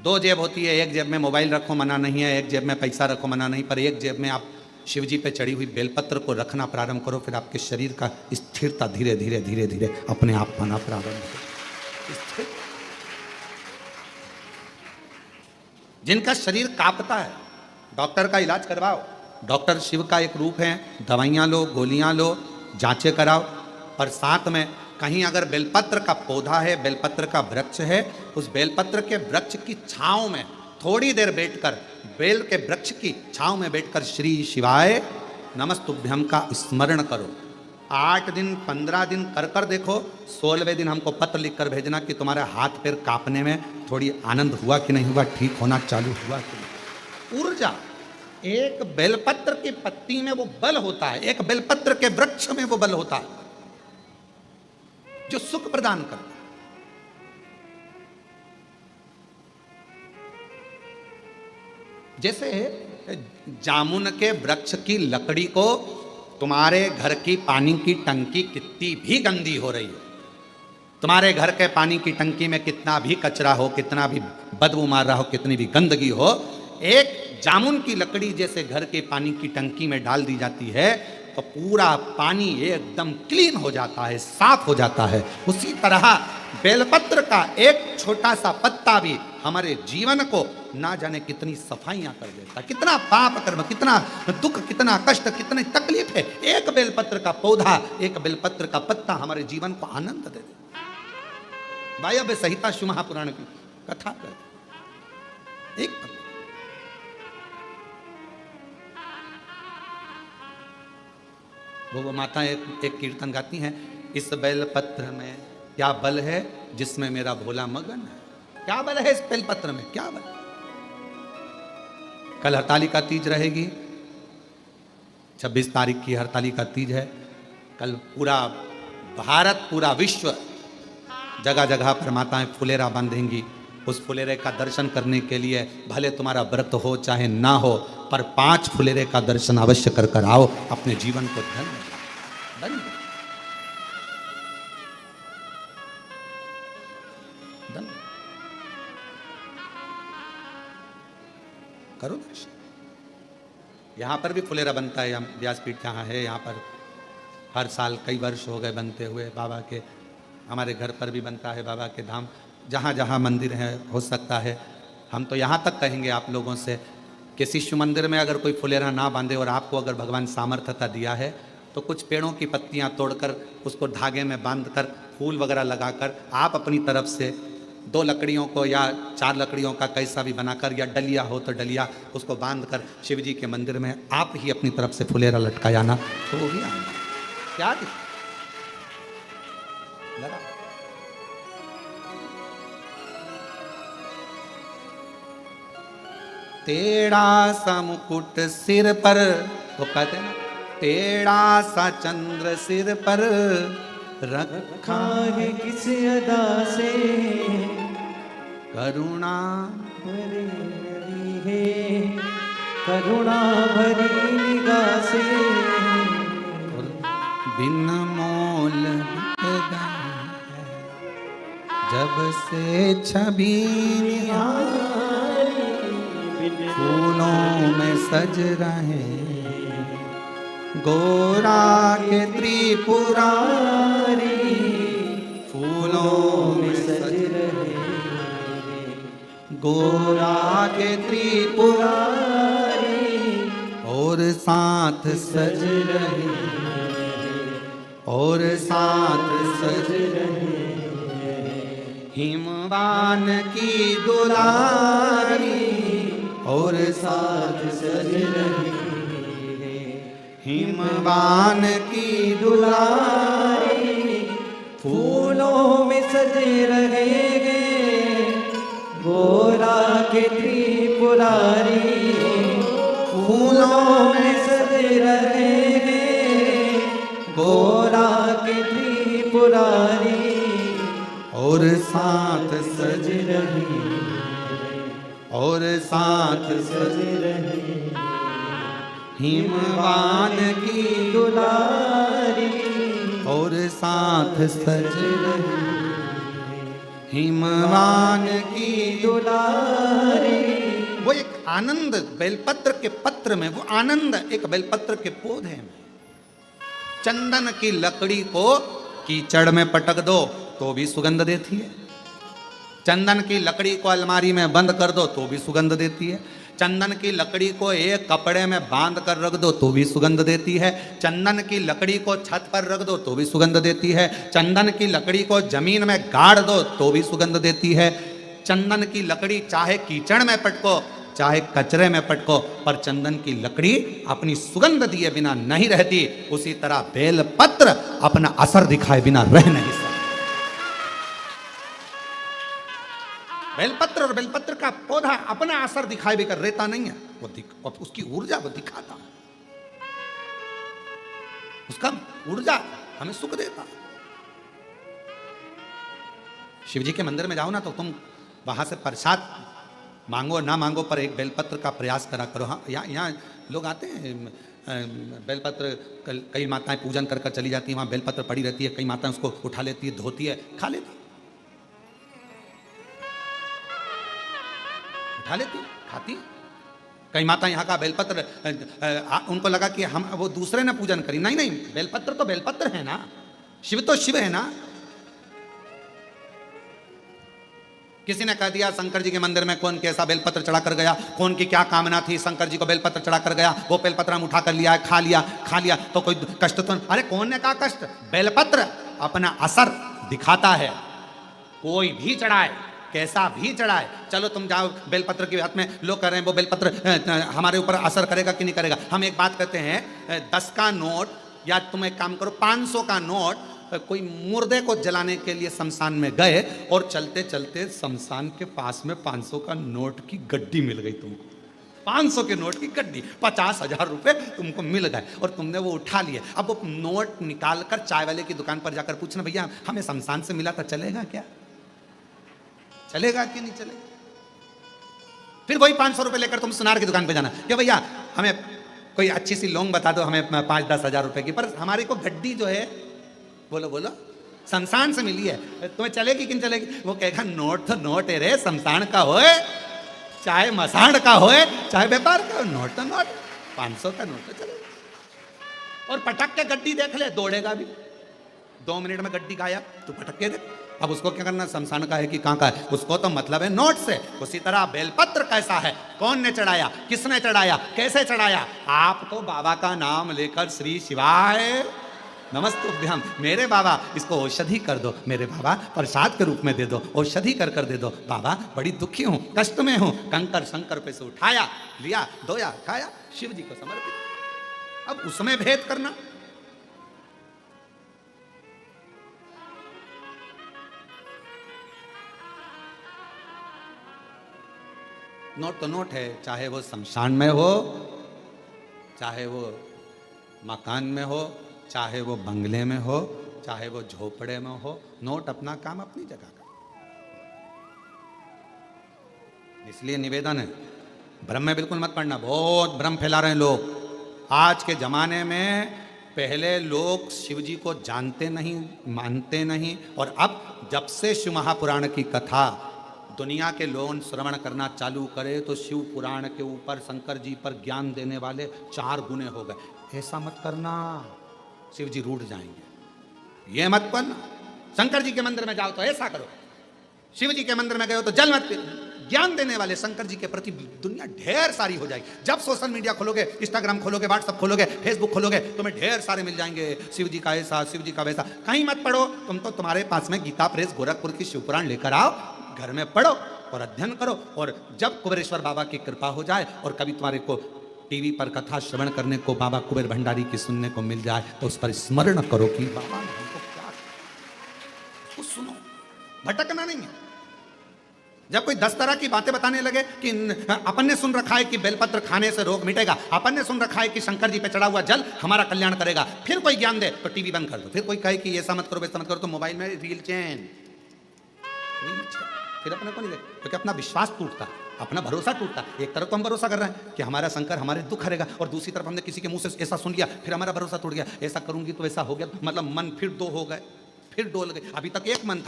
2 जेब होती है, एक जेब में मोबाइल रखो मना नहीं है, एक जेब में पैसा रखो मना नहीं, पर एक जेब में आप शिव जी पे चढ़ी हुई बेलपत्र को रखना प्रारंभ करो, फिर आपके शरीर का स्थिरता धीरे धीरे धीरे धीरे अपने आप आना प्रारंभ हो। जिनका शरीर कांपता है, डॉक्टर का इलाज करवाओ, डॉक्टर शिव का एक रूप है, दवाइयाँ लो, गोलियाँ लो, जांचें कराओ, और साथ में कहीं अगर बेलपत्र का पौधा है, बेलपत्र का वृक्ष है, उस बेलपत्र के वृक्ष की छांव में थोड़ी देर बैठकर, बेल के वृक्ष की छांव में बैठकर श्री शिवाय नमस्तुभ्यम का स्मरण करो। 8 दिन 15 दिन कर कर देखो, 16वें दिन हमको पत्र लिखकर भेजना कि तुम्हारे हाथ पैर कांपने में थोड़ी आनंद हुआ कि नहीं हुआ, ठीक होना चालू हुआ कि नहीं। ऊर्जा एक बेलपत्र की पत्ती में वो बल होता है, एक बेलपत्र के वृक्ष में वो बल होता है जो सुख प्रदान करता है। जैसे जामुन के वृक्ष की लकड़ी को तुम्हारे घर की पानी की टंकी कितनी भी गंदी हो रही है, तुम्हारे घर के पानी की टंकी में कितना भी कचरा हो, कितना भी बदबू मार रहा हो, कितनी भी गंदगी हो, एक जामुन की लकड़ी जैसे घर के पानी की टंकी में डाल दी जाती है तो पूरा पानी एकदम क्लीन हो जाता है, साफ हो जाता है। उसी तरह बेलपत्र का एक छोटा सा पत्ता भी हमारे जीवन को ना जाने कितनी सफाइयां कर देता, कितना पाप कर्म, कितना दुख, कितना कष्ट, कितनी तकलीफ है। एक बेलपत्र का पौधा, एक बेलपत्र का पत्ता हमारे जीवन को आनंद दे देता। वायव्य संहिता शिव महापुराण की कथा कर एक वो माता एक कीर्तन गाती हैं, इस बेलपत्र में क्या बल है जिसमें मेरा भोला मगन है। क्या बल है इस बेलपत्र में, क्या बल। कल हरतालिका तीज रहेगी, 26 तारीख की हरतालिका तीज है। कल पूरा भारत, पूरा विश्व, जगह जगह पर माताएं फुलेरा बांधेंगी। उस फुलेरे का दर्शन करने के लिए भले तुम्हारा व्रत हो चाहे ना हो, पर 5 फुलेरे का दर्शन अवश्य कर कर आओ, अपने जीवन को धन्य करो दर्शन। यहाँ पर भी फुलेरा बनता है, व्यासपीठ यहाँ है, यहाँ पर हर साल कई वर्ष हो गए बनते हुए। बाबा के, हमारे घर पर भी बनता है, बाबा के धाम जहाँ जहाँ मंदिर है हो सकता है। हम तो यहाँ तक कहेंगे आप लोगों से, किसी शिव मंदिर में अगर कोई फुलेरा ना बांधे और आपको अगर भगवान सामर्थ्यता दिया है तो कुछ पेड़ों की पत्तियाँ तोड़कर उसको धागे में बांधकर फूल वगैरह लगाकर आप अपनी तरफ से 2 लकड़ियों को या 4 लकड़ियों का कैसा भी बनाकर, या डलिया हो तो डलिया, उसको बांधकर शिव जी के मंदिर में आप ही अपनी तरफ से फुलेरा लटकाया ना, तो वो भी आना क्या लगा। टेढ़ा सा मुकुट सिर पर, वो कहते हैं ना, टेढ़ा सा चंद्र सिर पर रखा है किस अदा से, करुणा भरी है, करुणा भरी निगाह से, बिन मोल जब से छवि फूलों में सज रहे, गोरा के त्रिपुरारी फूलों में सज रहे, गोरा के त्रिपुरारी और साथ सज रहे, और साथ सज रहे, हिमवान की दुलारी और साथ सज रहे, हिमवान की दुलारी फूलों में सजे रहेंगे, गोरा के त्रिपुरारी फूलों में सजे रहेंगे, गोरा के त्रिपुरारी और साथ सज रही, और साथ सज रहे हिमवान की दुलारी, और साथ सज रहे हिमवान की दुलारी। वो एक आनंद बेलपत्र के पत्र में, वो आनंद एक बेलपत्र के पौधे में। चंदन की लकड़ी को कीचड़ में पटक दो तो भी सुगंध देती है, चंदन की लकड़ी को अलमारी में बंद कर दो तो भी सुगंध देती है, चंदन की लकड़ी को एक कपड़े में बांध कर रख दो तो भी सुगंध देती है, चंदन की लकड़ी को छत पर रख दो तो भी सुगंध देती है, चंदन की लकड़ी को जमीन में गाड़ दो तो भी सुगंध देती है। चंदन की लकड़ी चाहे कीचड़ में पटको चाहे कचरे में पटको, पर चंदन की लकड़ी अपनी सुगंध दिए बिना नहीं रहती। उसी तरह बेलपत्र अपना असर दिखाए बिना रह नहीं सकता। बेलपत्र और बेलपत्र का पौधा अपना असर दिखाए बिना रहता नहीं है, वो उसकी ऊर्जा वो दिखाता है, उसका ऊर्जा हमें सुख देता है। शिव जी के मंदिर में जाओ ना तो तुम वहां से प्रसाद मांगो ना मांगो, पर एक बेलपत्र का प्रयास करा करो। हाँ, यहाँ लोग आते हैं, बेलपत्र कई माताएं पूजन कर कर चली जाती हैं, वहाँ बेलपत्र पड़ी रहती है, कई माताएं उसको उठा लेती है, धोती है, खा लेती, उठा लेती, खाती। कई माता यहाँ का बेलपत्र उनको लगा कि हम वो दूसरे ने पूजन करी, नहीं नहीं, बेलपत्र तो बेलपत्र है ना, शिव तो शिव है ना। किसी ने कह दिया शंकर जी के मंदिर में कौन कैसा बेलपत्र चढ़ा कर गया, कौन की क्या कामना थी, शंकर जी को बेलपत्र चढ़ा कर गया, वो बेलपत्र हम उठा कर लिया, खा लिया तो कोई कष्ट तो, अरे कौन ने कहा कष्ट? बेलपत्र अपना असर दिखाता है, कोई भी चढ़ाए, कैसा भी चढ़ाए। चलो तुम जाओ बेलपत्र के हाथ में, लोग कह रहे हैं वो बेलपत्र हमारे ऊपर असर करेगा कि नहीं करेगा। हम एक बात कहते हैं, 10 का नोट या तुम एक काम करो 500 का नोट, कोई मुर्दे को जलाने के लिए शमशान में गए और चलते चलते शमशान के पास में 500 का नोट की गड्डी मिल गई तुमको, 500 के नोट की गड्डी, 50,000 रुपए तुमको मिल गए और तुमने वो उठा लिए। अब वो नोट निकाल कर चाय वाले की दुकान पर जाकर पूछना, भैया हमें शमशान से मिला था, चलेगा क्या? चलेगा कि नहीं चलेगा? फिर वही 500 रुपए लेकर तुम सुनार की दुकान पे जाना, क्या भैया हमें कोई अच्छी सी लौंग बता दो, हमें 5-10 हजार रुपए की, पर हमारी को गड्डी जो है बोलो शमशान से मिली है, तुम्हें चलेगी कि नहीं चलेगी? वो कहेगा नोट तो नोट है रे, शमशान का होए चाहे मसाण का होए चाहे व्यापार का, नोट तो नोट, 500 का नोट तो चलेगा। और पटक के गड्डी देख ले, दौड़ेगा भी, 2 मिनट में गड्डी गायब, तू पटक के देख। अब उसको क्या करना, शमशान का है कि कहाँ का है, उसको तो मतलब है नोट से। उसी तरह बेलपत्र कैसा है, कौन ने चढ़ाया, किसने चढ़ाया, कैसे चढ़ाया? आप तो बाबा का नाम लेकर श्री शिवाय नमस्तुभ्यम, मेरे बाबा इसको औषधि कर दो, मेरे बाबा प्रसाद के रूप में दे दो, औषधि कर कर दे दो, बाबा बड़ी दुखी हूँ, कष्ट में हूँ, कंकर शंकर पे से उठाया, लिया, धोया, खाया, शिव जी को समर्पित। अब उसमें भेद करना, नोट तो नोट है, चाहे वो शमशान में हो, चाहे वो मकान में हो, चाहे वो बंगले में हो, चाहे वो झोपड़े में हो, नोट अपना काम अपनी जगह का। इसलिए निवेदन है, भ्रम में बिल्कुल मत पड़ना, बहुत भ्रम फैला रहे हैं लोग। आज के जमाने में पहले लोग शिव जी को जानते नहीं, मानते नहीं, और अब जब से शिव महापुराण की कथा दुनिया के लोग श्रवण करना चालू करे तो शिव पुराण के ऊपर शंकर जी पर ज्ञान देने वाले 4 गुने हो गए। ऐसा मत करना, शिव जी रूठ जाएंगे, ये मत करना। शंकर जी के मंदिर में जाओ तो ऐसा करो, शिव जी के मंदिर में गए हो तो जल मत पियो। ज्ञान देने वाले शंकर जी के प्रति दुनिया ढेर सारी हो जाएगी। जब सोशल मीडिया खोलोगे, इंस्टाग्राम खोलोगे, व्हाट्सएप खोलोगे, फेसबुक खोलोगे, तुम्हें ढेर सारे मिल जाएंगे, शिव जी का ऐसा, शिव जी का वैसा। कहीं मत पढ़ो, तुम तो तुम्हारे पास में गीता प्रेस गोरखपुर की शिव पुराण लेकर आओ, घर में पढ़ो और अध्ययन करो। और जब कुबेरेश्वर बाबा की कृपा हो जाए और कभी तुम्हारे को टीवी पर कथा श्रवण करने को बाबा कुबेर भंडारी की सुनने को मिल जाए तो उस पर स्मरण करो कि बाबा ने हमको क्या, कुछ सुनो, भटकना नहीं है। जब कोई 10 तरह की बातें बताने लगे कि अपन ने सुन रखा है कि बेलपत्र खाने से रोग मिटेगा, अपन ने सुन रखा है कि शंकर जी पे चढ़ा हुआ जल हमारा कल्याण करेगा, फिर कोई ज्ञान दे तो टीवी बंद कर दो। फिर कोई कहे कि ऐसा मत करो, वैसा मत करो, तो मोबाइल में रील चैन, फिर अपने को नहीं देख, क्योंकि अपना विश्वास टूटता। अपना भरोसा टूटता। एक तरफ तो हम भरोसा कर रहे हैं कि हमारा शंकर हमारे दुख हरेगा, और दूसरी तरफ हमने किसी के मुंह से ऐसा सुन लिया, फिर हमारा भरोसा टूट गया, ऐसा करूंगी तो ऐसा हो गया, मतलब मन फिर दो हो गए, फिर डोल गए। अभी तक एक मन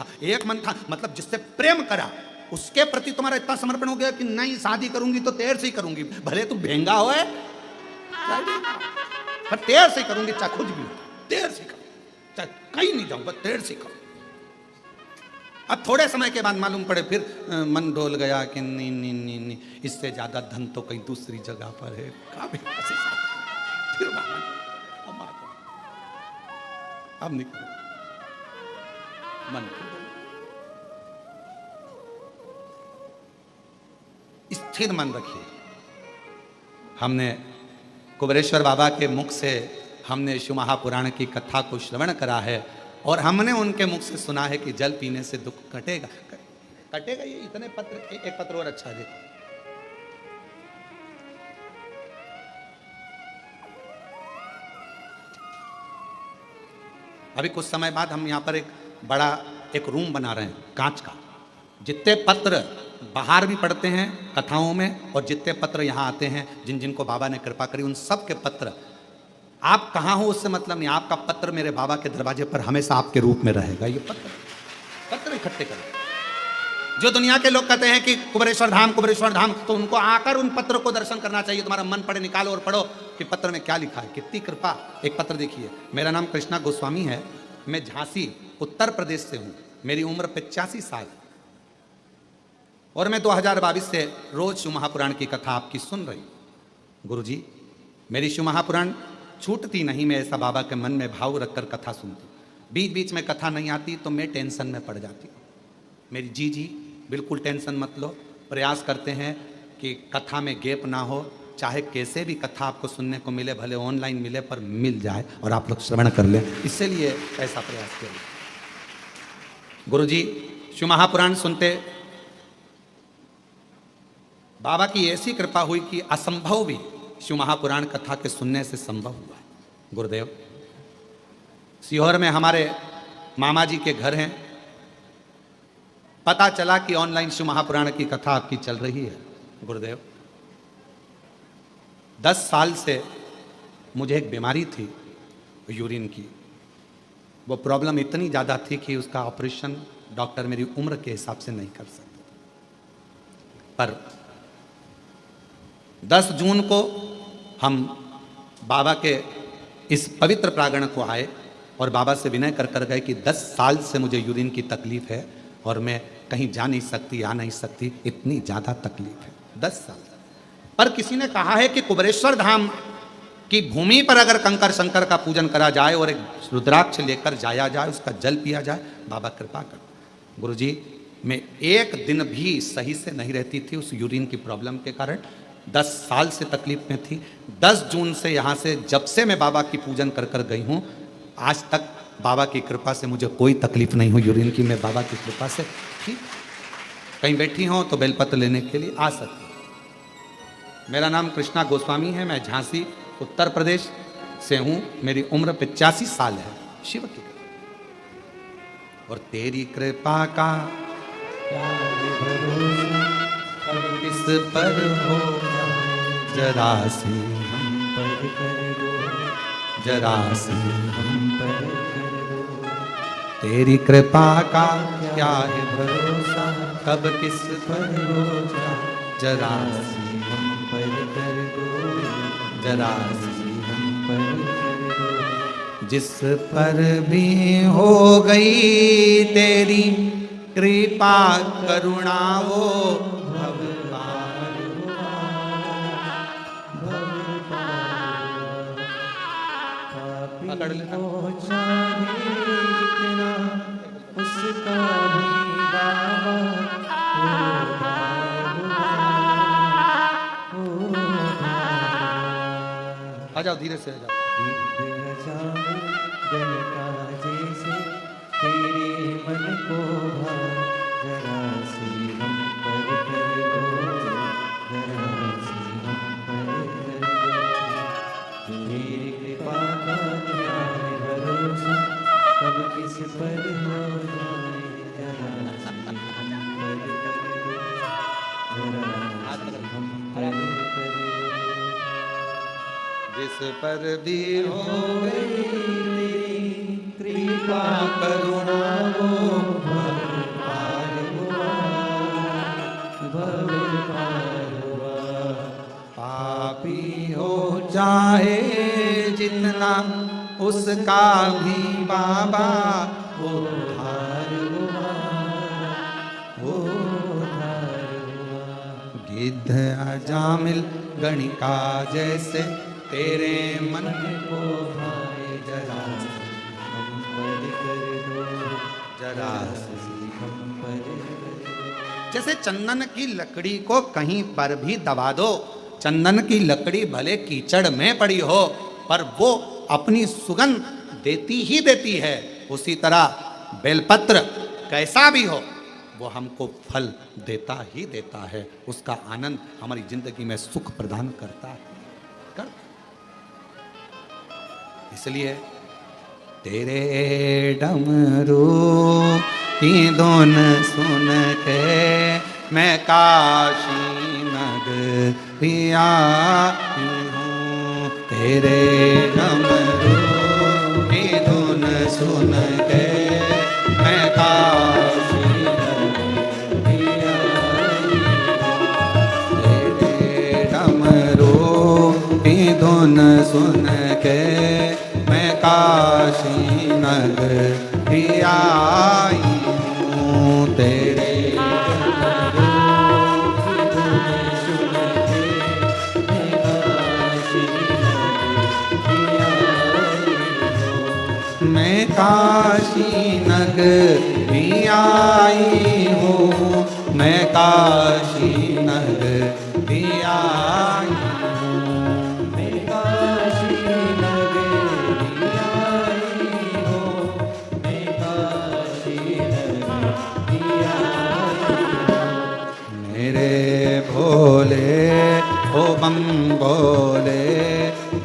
था, मतलब जिससे प्रेम करा उसके प्रति तुम्हारा इतना समर्पण हो गया कि नहीं शादी करूंगी तो तेर से ही करूंगी, भले तू भेंगा हो पर तेर से ही करूंगी, चाहे खुद भी हो तेर से करूंगी, चाहे कहीं नहीं जाऊंगा तेर से करूंगी। अब थोड़े समय के बाद मालूम पड़े फिर मन डोल गया कि नहीं नहीं नहीं नहीं, इससे ज्यादा धन तो कहीं दूसरी जगह पर है, फिर अब निकलो मन स्थिर मन रखिए। हमने कुबेरेश्वर बाबा के मुख से हमने शिव महापुराण की कथा को श्रवण करा है, और हमने उनके मुख से सुना है कि जल पीने से दुख कटेगा। कटेगा ये इतने पत्र, एक पत्र और अच्छा देखो, अभी कुछ समय बाद हम यहाँ पर एक बड़ा एक रूम बना रहे हैं कांच का, जितने पत्र बाहर भी पढ़ते हैं कथाओं में, और जितने पत्र यहाँ आते हैं जिन जिनको बाबा ने कृपा करी, उन सब के पत्र, आप कहाँ हो उससे मतलब नहीं, आपका पत्र मेरे बाबा के दरवाजे पर हमेशा आपके रूप में रहेगा। ये पत्र इकट्ठे करें। जो दुनिया के लोग कहते हैं कि कुबेरेश्वर धाम, तो उनको आकर उन पत्र को दर्शन करना चाहिए। तुम्हारा मन पड़े, निकालो और पढ़ो कि पत्र में क्या लिखा है, कितनी कृपा। एक पत्र देखिए, मेरा नाम कृष्णा गोस्वामी है, मैं झांसी उत्तर प्रदेश से हूँ, मेरी उम्र 85 साल, और मैं 2022 से रोज शिव महापुराण की कथा आपकी सुन रही हूँ। गुरुजी, मेरी शिव महापुराण छूटती नहीं, मैं ऐसा बाबा के मन में भाव रखकर कथा सुनती हूँ। बीच बीच में कथा नहीं आती तो मैं टेंशन में पड़ जाती हूँ। मेरी जी बिल्कुल टेंशन मत लो, प्रयास करते हैं कि कथा में गैप ना हो, चाहे कैसे भी कथा आपको सुनने को मिले, भले ऑनलाइन मिले पर मिल जाए और आप लोग श्रवण कर लें, इससे लिए ऐसा प्रयास करें। गुरुजी, शिव महापुराण सुनते बाबा की ऐसी कृपा हुई कि असंभव भी शिव महापुराण कथा के सुनने से संभव हुआ है। गुरुदेव, सीहोर में हमारे मामा जी के घर हैं, पता चला कि ऑनलाइन शिव महापुराण की कथा आपकी चल रही है। गुरुदेव, 10 साल से मुझे एक बीमारी थी यूरिन की, वो प्रॉब्लम इतनी ज़्यादा थी कि उसका ऑपरेशन डॉक्टर मेरी उम्र के हिसाब से नहीं कर सकते। पर 10 जून को हम बाबा के इस पवित्र प्रांगण को आए और बाबा से विनय कर गए कि 10 साल से मुझे यूरिन की तकलीफ है और मैं कहीं जा नहीं सकती, आ नहीं सकती, इतनी ज़्यादा तकलीफ है। 10 साल पर किसी ने कहा है कि कुबेरेश्वर धाम की भूमि पर अगर कंकर शंकर का पूजन करा जाए और एक रुद्राक्ष लेकर जाया जाए, उसका जल पिया जाए, बाबा कृपा कर। गुरुजी, मैं एक दिन भी सही से नहीं रहती थी उस यूरिन की प्रॉब्लम के कारण, 10 साल से तकलीफ में थी। 10 जून से यहाँ से जब से मैं बाबा की पूजन कर गई हूँ, आज तक बाबा की कृपा से मुझे कोई तकलीफ नहीं हुई यूरिन की। मैं बाबा की कृपा से ठीक, कहीं बैठी हूँ तो बेलपत्र लेने के लिए आ सकती। मेरा नाम कृष्णा गोस्वामी है, मैं झांसी उत्तर प्रदेश से हूँ, मेरी उम्र 85 साल है। शिव की कृपा और तेरी कृपा का किस पर हो, जरा सी हम पर कर दो, जरा सी हम पर कर दो। तेरी कृपा का क्या है भरोसा, कब किस पर हो जाए, जरा सी हम पर कर दो, जरा सी हम पर कर दो। जिस पर भी हो गई तेरी कृपा करुणा, वो पकड़ लेना जितना उसका भी बाबा आ जाओ, धीरे से आ जाओ। जैसे तेरे मन को जरा सी हम पर कर दो, जरा सी हम पर कर दो। तेरी कृपा का क्या है भरोसा, कब किस पर हो जाए, जरा सी हम पर कर दो, जरा जिस पर भी हो गई तेरी कृपा करुणा वो भव पार हुआ, भव पार हुआ। पापी हो चाहे जितना उसका भी बाबा उद्धार हुआ, उद्धार हुआ। गिद्ध अजामिल गणिका जैसे तेरे मन को भाए, जरा हम पर कर दो, जरा हम पर कर दो। जैसे चंदन की लकड़ी को कहीं पर भी दबा दो, चंदन की लकड़ी भले कीचड़ में पड़ी हो पर वो अपनी सुगंध देती ही देती है। उसी तरह बेलपत्र कैसा भी हो वो हमको फल देता ही देता है, उसका आनंद हमारी जिंदगी में सुख प्रदान करता है। कर इसलिए तेरे डमरू की धुन सुन के मैं काशी नगरी आई हूँ, तेरे डमरू की धुन सुन के मैं काशी नगरी आई हूँ, तेरे डमरू की धुन सुन के मैं काशी नगरी आई हूँ, तेरे मैं काशी नगरी आई हूँ, मैं काशी नगरी आई हूँ, मैं काशी नगरी आई हूँ, मैं काशी नगरी आई हूँ। मेरे भोले ओ बम भोले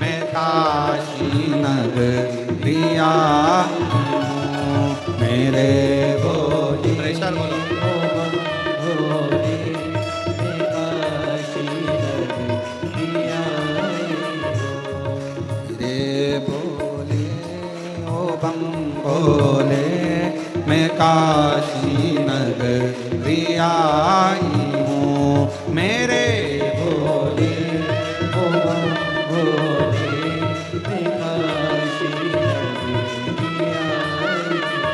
मैं काशी नगरी आई हूँ, मेरे भोले प्रेशर बोलो ओ बम भोले मैं काशी नगरी आई हूँ, मेरे भोले ओ बम भोले मैं काशी नगरी आई हूँ, मेरे भोले ओ बम भोले मैं काशी नगरी आई हूँ।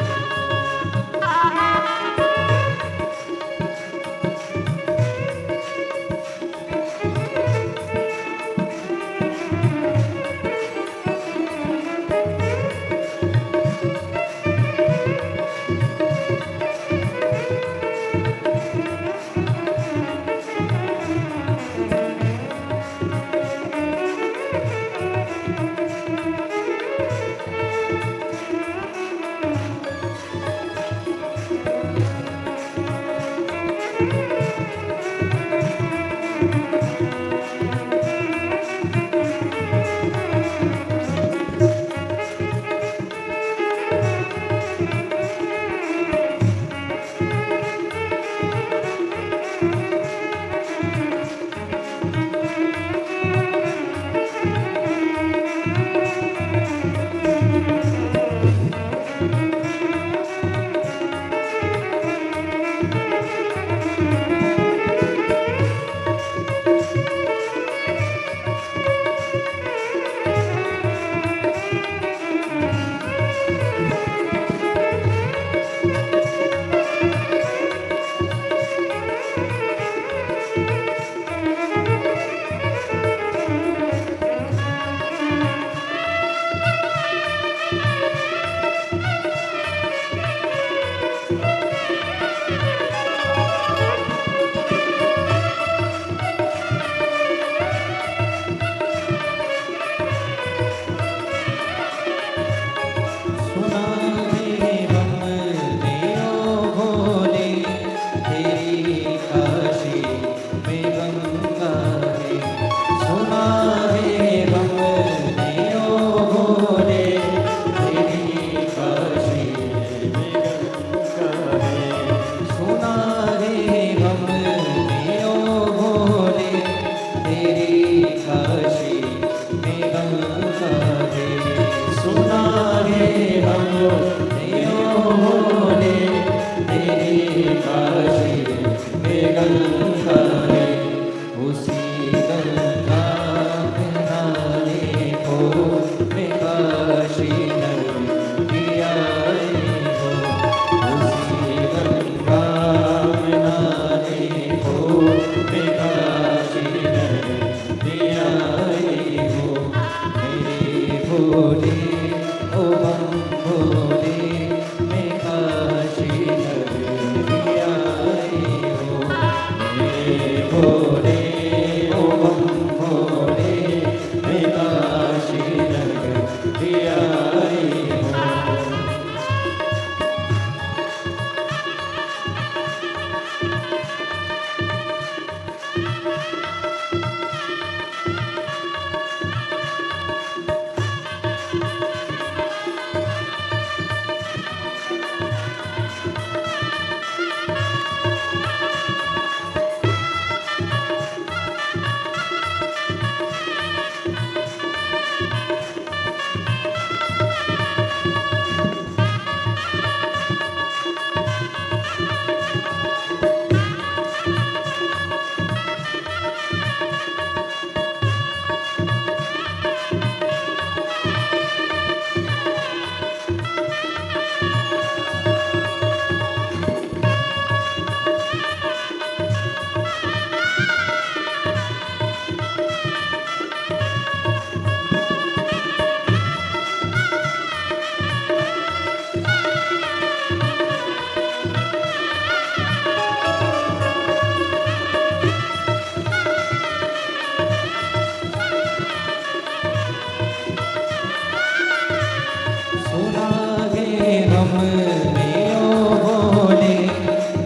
लियो बोले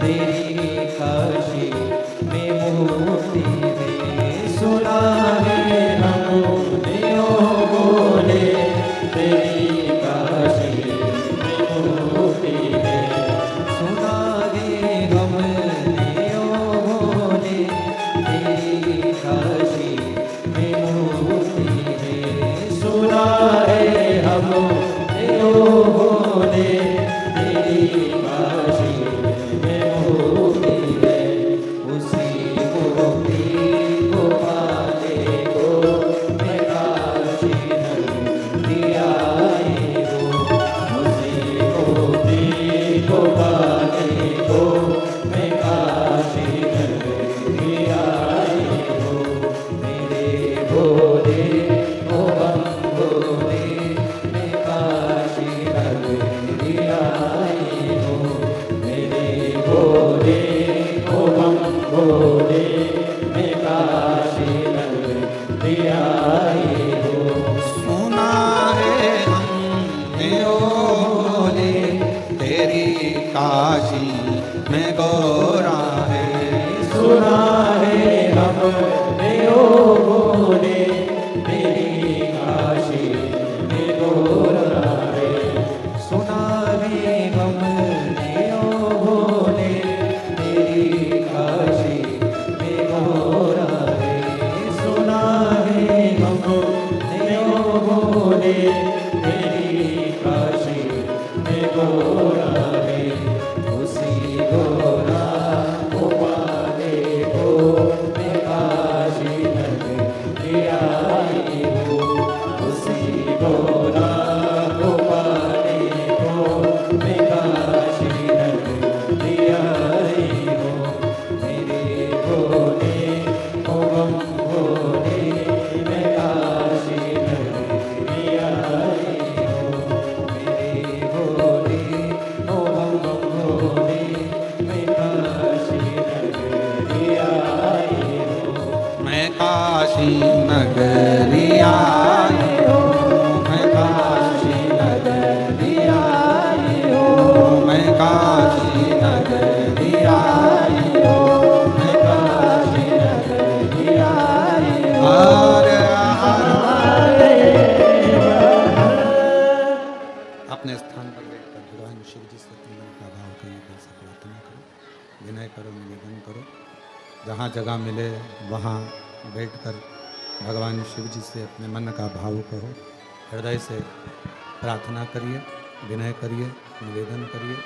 तेरी काशी में मोती है सुना है हम लियो बोले तेरी काशी में मोती है सुना है हम लियो बोले तेरी काशी में मोती है सुना है हम लियो बोले तेरी काशी में मोती है उसी मोती को पाने को मैं काशी नगरी आई हूँ उसी मोती को पाने को मैं काशी नगरी आई हूँ मेरे भोले ओ बम भोले मैं काशी नगरी आई हूँ मेरे भोले ओ बम भोले मैं काशी नगरी आई हूँ सुना है हमने ओ भोले तेरी काशी में गोरा है सुना है हमने ओ भोले तेरी काशी में गोरा है सुना है हमने ओ भोले तेरी काशी में गोरा है सुना है हमने ओ भोले तेरी काशी में गोरा है उसी गोरा को पाने को मैं काशी नगरी आई हूँ उसी गोरा को पाने को मैं काशी नगरी आई हूँ मेरे भोले ओ बम भोले मैं काशी नगरी आई हूँ मेरे भोले ओ बम भोले मैं काशी नगरी आई हूँ मैं काशी नगरी आई हूँ मैं काशी नगरी आई हूँ मैं काशी नगरी आई हूँ मैं काशी नगरी आई हूँ हर हर अपने स्थान पर बैठकर भगवान शिव जी से अपने मन का भाव करिए दिल से प्रार्थना करो विनय करो निवेदन करो जहाँ जगह मिले वहाँ बैठकर भगवान शिव जी से अपने मन का भाव कहो हृदय से प्रार्थना करिए विनय करिए निवेदन करिए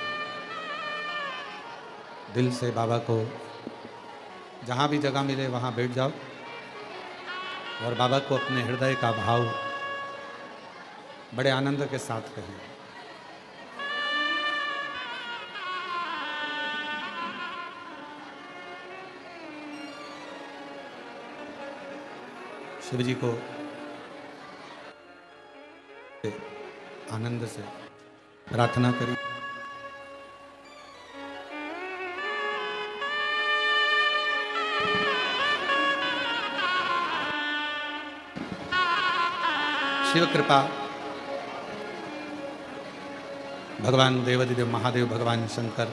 दिल से बाबा को जहाँ भी जगह मिले वहाँ बैठ जाओ और बाबा को अपने हृदय का भाव बड़े आनंद के साथ कहें शिव जी को आनंद से प्रार्थना करिए शिव कृपा भगवान देवादिदेव महादेव भगवान शंकर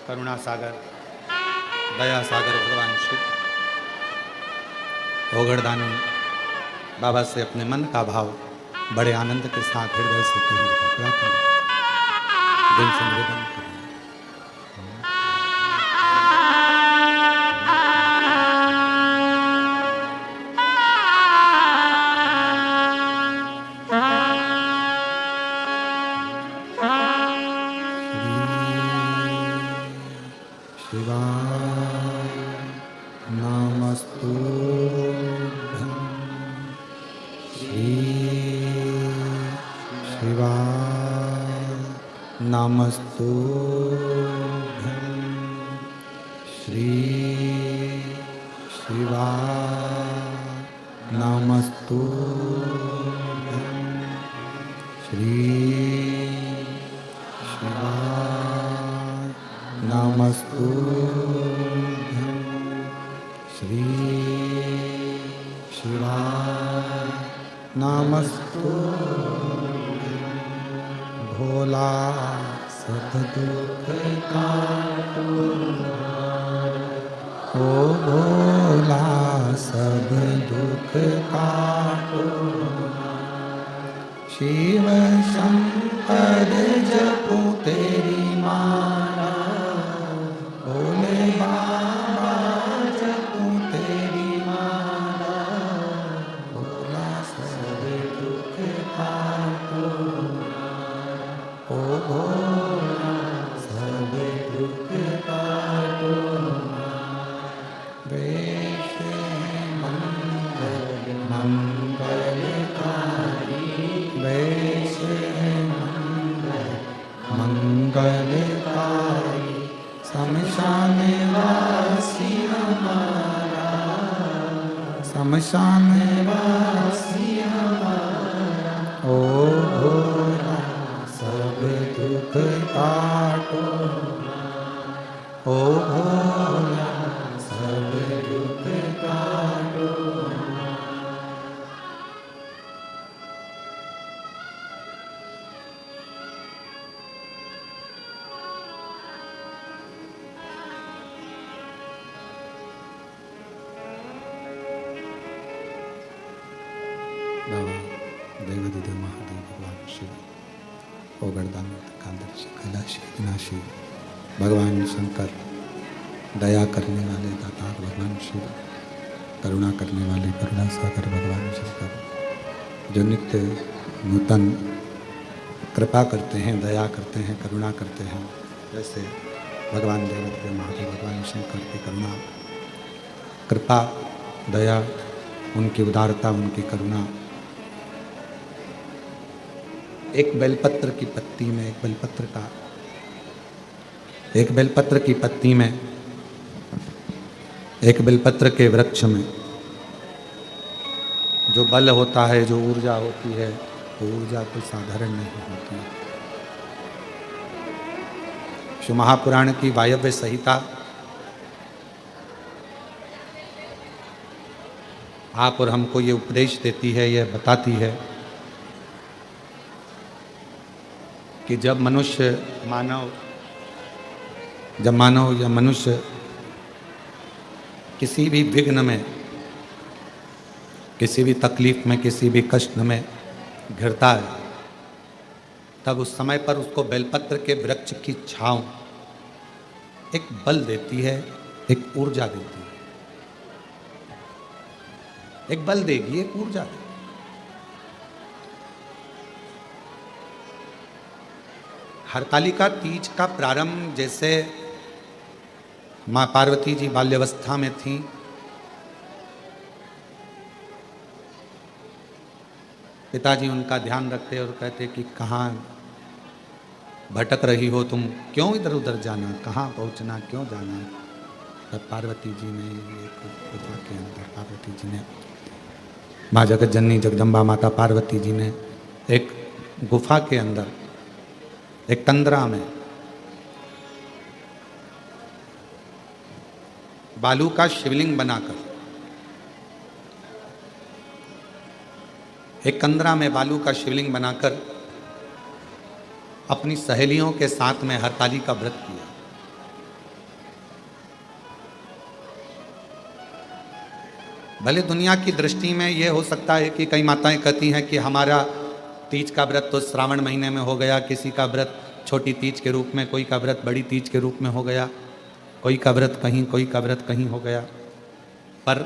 करुणा सागर दया सागर भगवान शिव ओगड़दानी बाबा से अपने मन का भाव बड़े आनंद के साथ हृदय से करिए प्रार्थना दिल से निवेदन करिए शिवाय नमस्तुभ्यं श्री शिवाय नमस्तुभ्यं श्री शिवाय नमस्तुभ्यं श्री शिवाय नमस्तुभ्यं श्री शिवाय नमस्तुभ्यं भोला सब दुख काटो, ओ भोला सब दुख काटो। शिव शंकर जपो तेरी माला, भोले बाबा जपो तेरी माला, भोला सब दुख काटो, ओ भोला सब दुख काटो। वेश मंगल मंगलकारी, वेश मंगल मंगलकारी, शमशान वासी हमारा, शमशान वासी हमारा, ओ भोला सब दुख काटो, ओ भोला सब दुख काटो। बाबा देवादिदेव महादेव भगवान शिव, ओगड़दानी कांदर्शी कैलाशी विनाशी भगवान शंकर, दया करने वाले दातार भगवान शिव, करुणा करने वाले करुणा सागर भगवान शंकर, जो नित्य नूतन कृपा करते हैं, दया करते हैं, करुणा करते हैं, जैसे भगवान देवादिदेव महादेव भगवान शंकर की करुणा, कृपा, दया, उनकी उदारता, उनकी करुणा। एक बेलपत्र की पत्ती में, एक बेलपत्र की पत्ती में, एक बेलपत्र के वृक्ष में जो बल होता है, जो ऊर्जा होती है, वो ऊर्जा कोई साधारण नहीं होती है। शिव महापुराण की वायव्य संहिता आप और हमको ये उपदेश देती है, यह बताती है कि जब मानव या मनुष्य किसी भी विघ्न में, किसी भी तकलीफ में, किसी भी कष्ट में घिरता है, तब उस समय पर उसको बेलपत्र के वृक्ष की छांव एक बल देती है, एक ऊर्जा देती है, एक बल देगी, एक ऊर्जा देगी। हरतालिका तीज का प्रारंभ जैसे माँ पार्वती जी बाल्यावस्था में थीं, पिताजी उनका ध्यान रखते और कहते कि कहाँ भटक रही हो तुम, क्यों इधर उधर जाना, कहाँ पहुँचना, क्यों जाना। तब पार्वती जी ने एक गुफा के अंदर, पार्वती जी ने, माँ जगत जननी जगदम्बा माता पार्वती जी ने एक गुफा के अंदर, एक तंद्रा में बालू का शिवलिंग बनाकर, एक कंदरा में बालू का शिवलिंग बनाकर अपनी सहेलियों के साथ में हरताली का व्रत किया। भले दुनिया की दृष्टि में यह हो सकता है कि कई माताएं कहती हैं कि हमारा तीज का व्रत तो श्रावण महीने में हो गया, किसी का व्रत छोटी तीज के रूप में, कोई का व्रत बड़ी तीज के रूप में हो गया, कोई का व्रत कहीं, कोई का व्रत कहीं हो गया। पर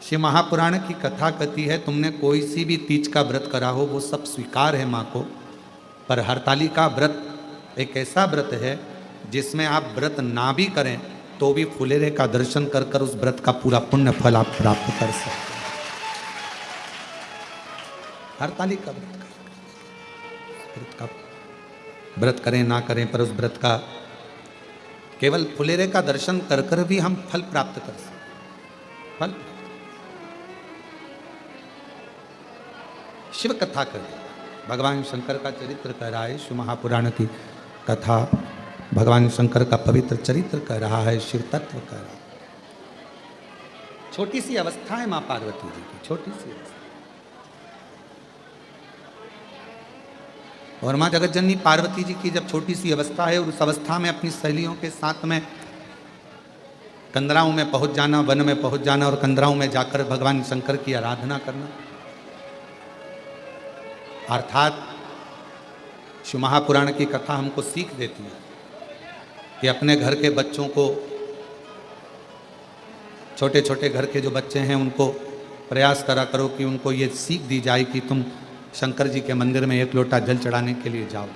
शिव महापुराण की कथा कहती है तुमने कोई सी भी तीज का व्रत करा हो वो सब स्वीकार है माँ को, पर हरताली का व्रत एक ऐसा व्रत है जिसमें आप व्रत ना भी करें तो भी फुलेरे का दर्शन कर कर उस व्रत का पूरा पुण्य फल आप प्राप्त कर सकते हैं। हरताली का व्रत करें ना करें, पर उस व्रत का केवल फुलेरे का दर्शन कर कर भी हम फल प्राप्त कर सकते। फल शिव कथा कर, भगवान शंकर का चरित्र कह रहा है, शिव महापुराण की कथा भगवान शंकर का पवित्र चरित्र कह रहा है, शिव तत्व कह रहा है। छोटी सी अवस्था है मां पार्वती जी की, छोटी सी अवस्था। और माँ जगतजननी पार्वती जी की जब छोटी सी अवस्था है और उस अवस्था में अपनी सहेलियों के साथ में कंदराओं में पहुंच जाना, वन में पहुंच जाना और कंदराओं में जाकर भगवान शंकर की आराधना करना, अर्थात शिव महापुराण की कथा हमको सीख देती है कि अपने घर के बच्चों को, छोटे छोटे घर के जो बच्चे हैं उनको प्रयास करा करो कि उनको ये सीख दी जाए कि तुम शंकर जी के मंदिर में एक लोटा जल चढ़ाने के लिए जाओ,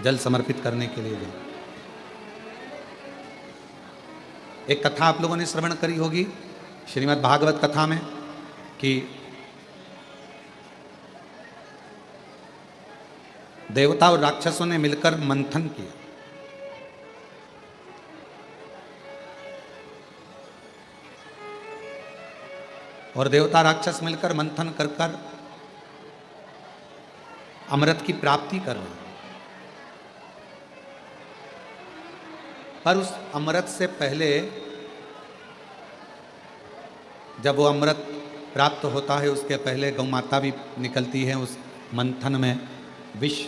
जल समर्पित करने के लिए जाओ। एक कथा आप लोगों ने श्रवण करी होगी श्रीमद् भागवत कथा में कि देवता और राक्षसों ने मिलकर मंथन किया। और देवता राक्षस मिलकर मंथन कर कर अमृत की प्राप्ति कर रहे हैं। पर उस अमृत से पहले जब वो अमृत प्राप्त होता है उसके पहले गौ माता भी निकलती है उस मंथन में, विष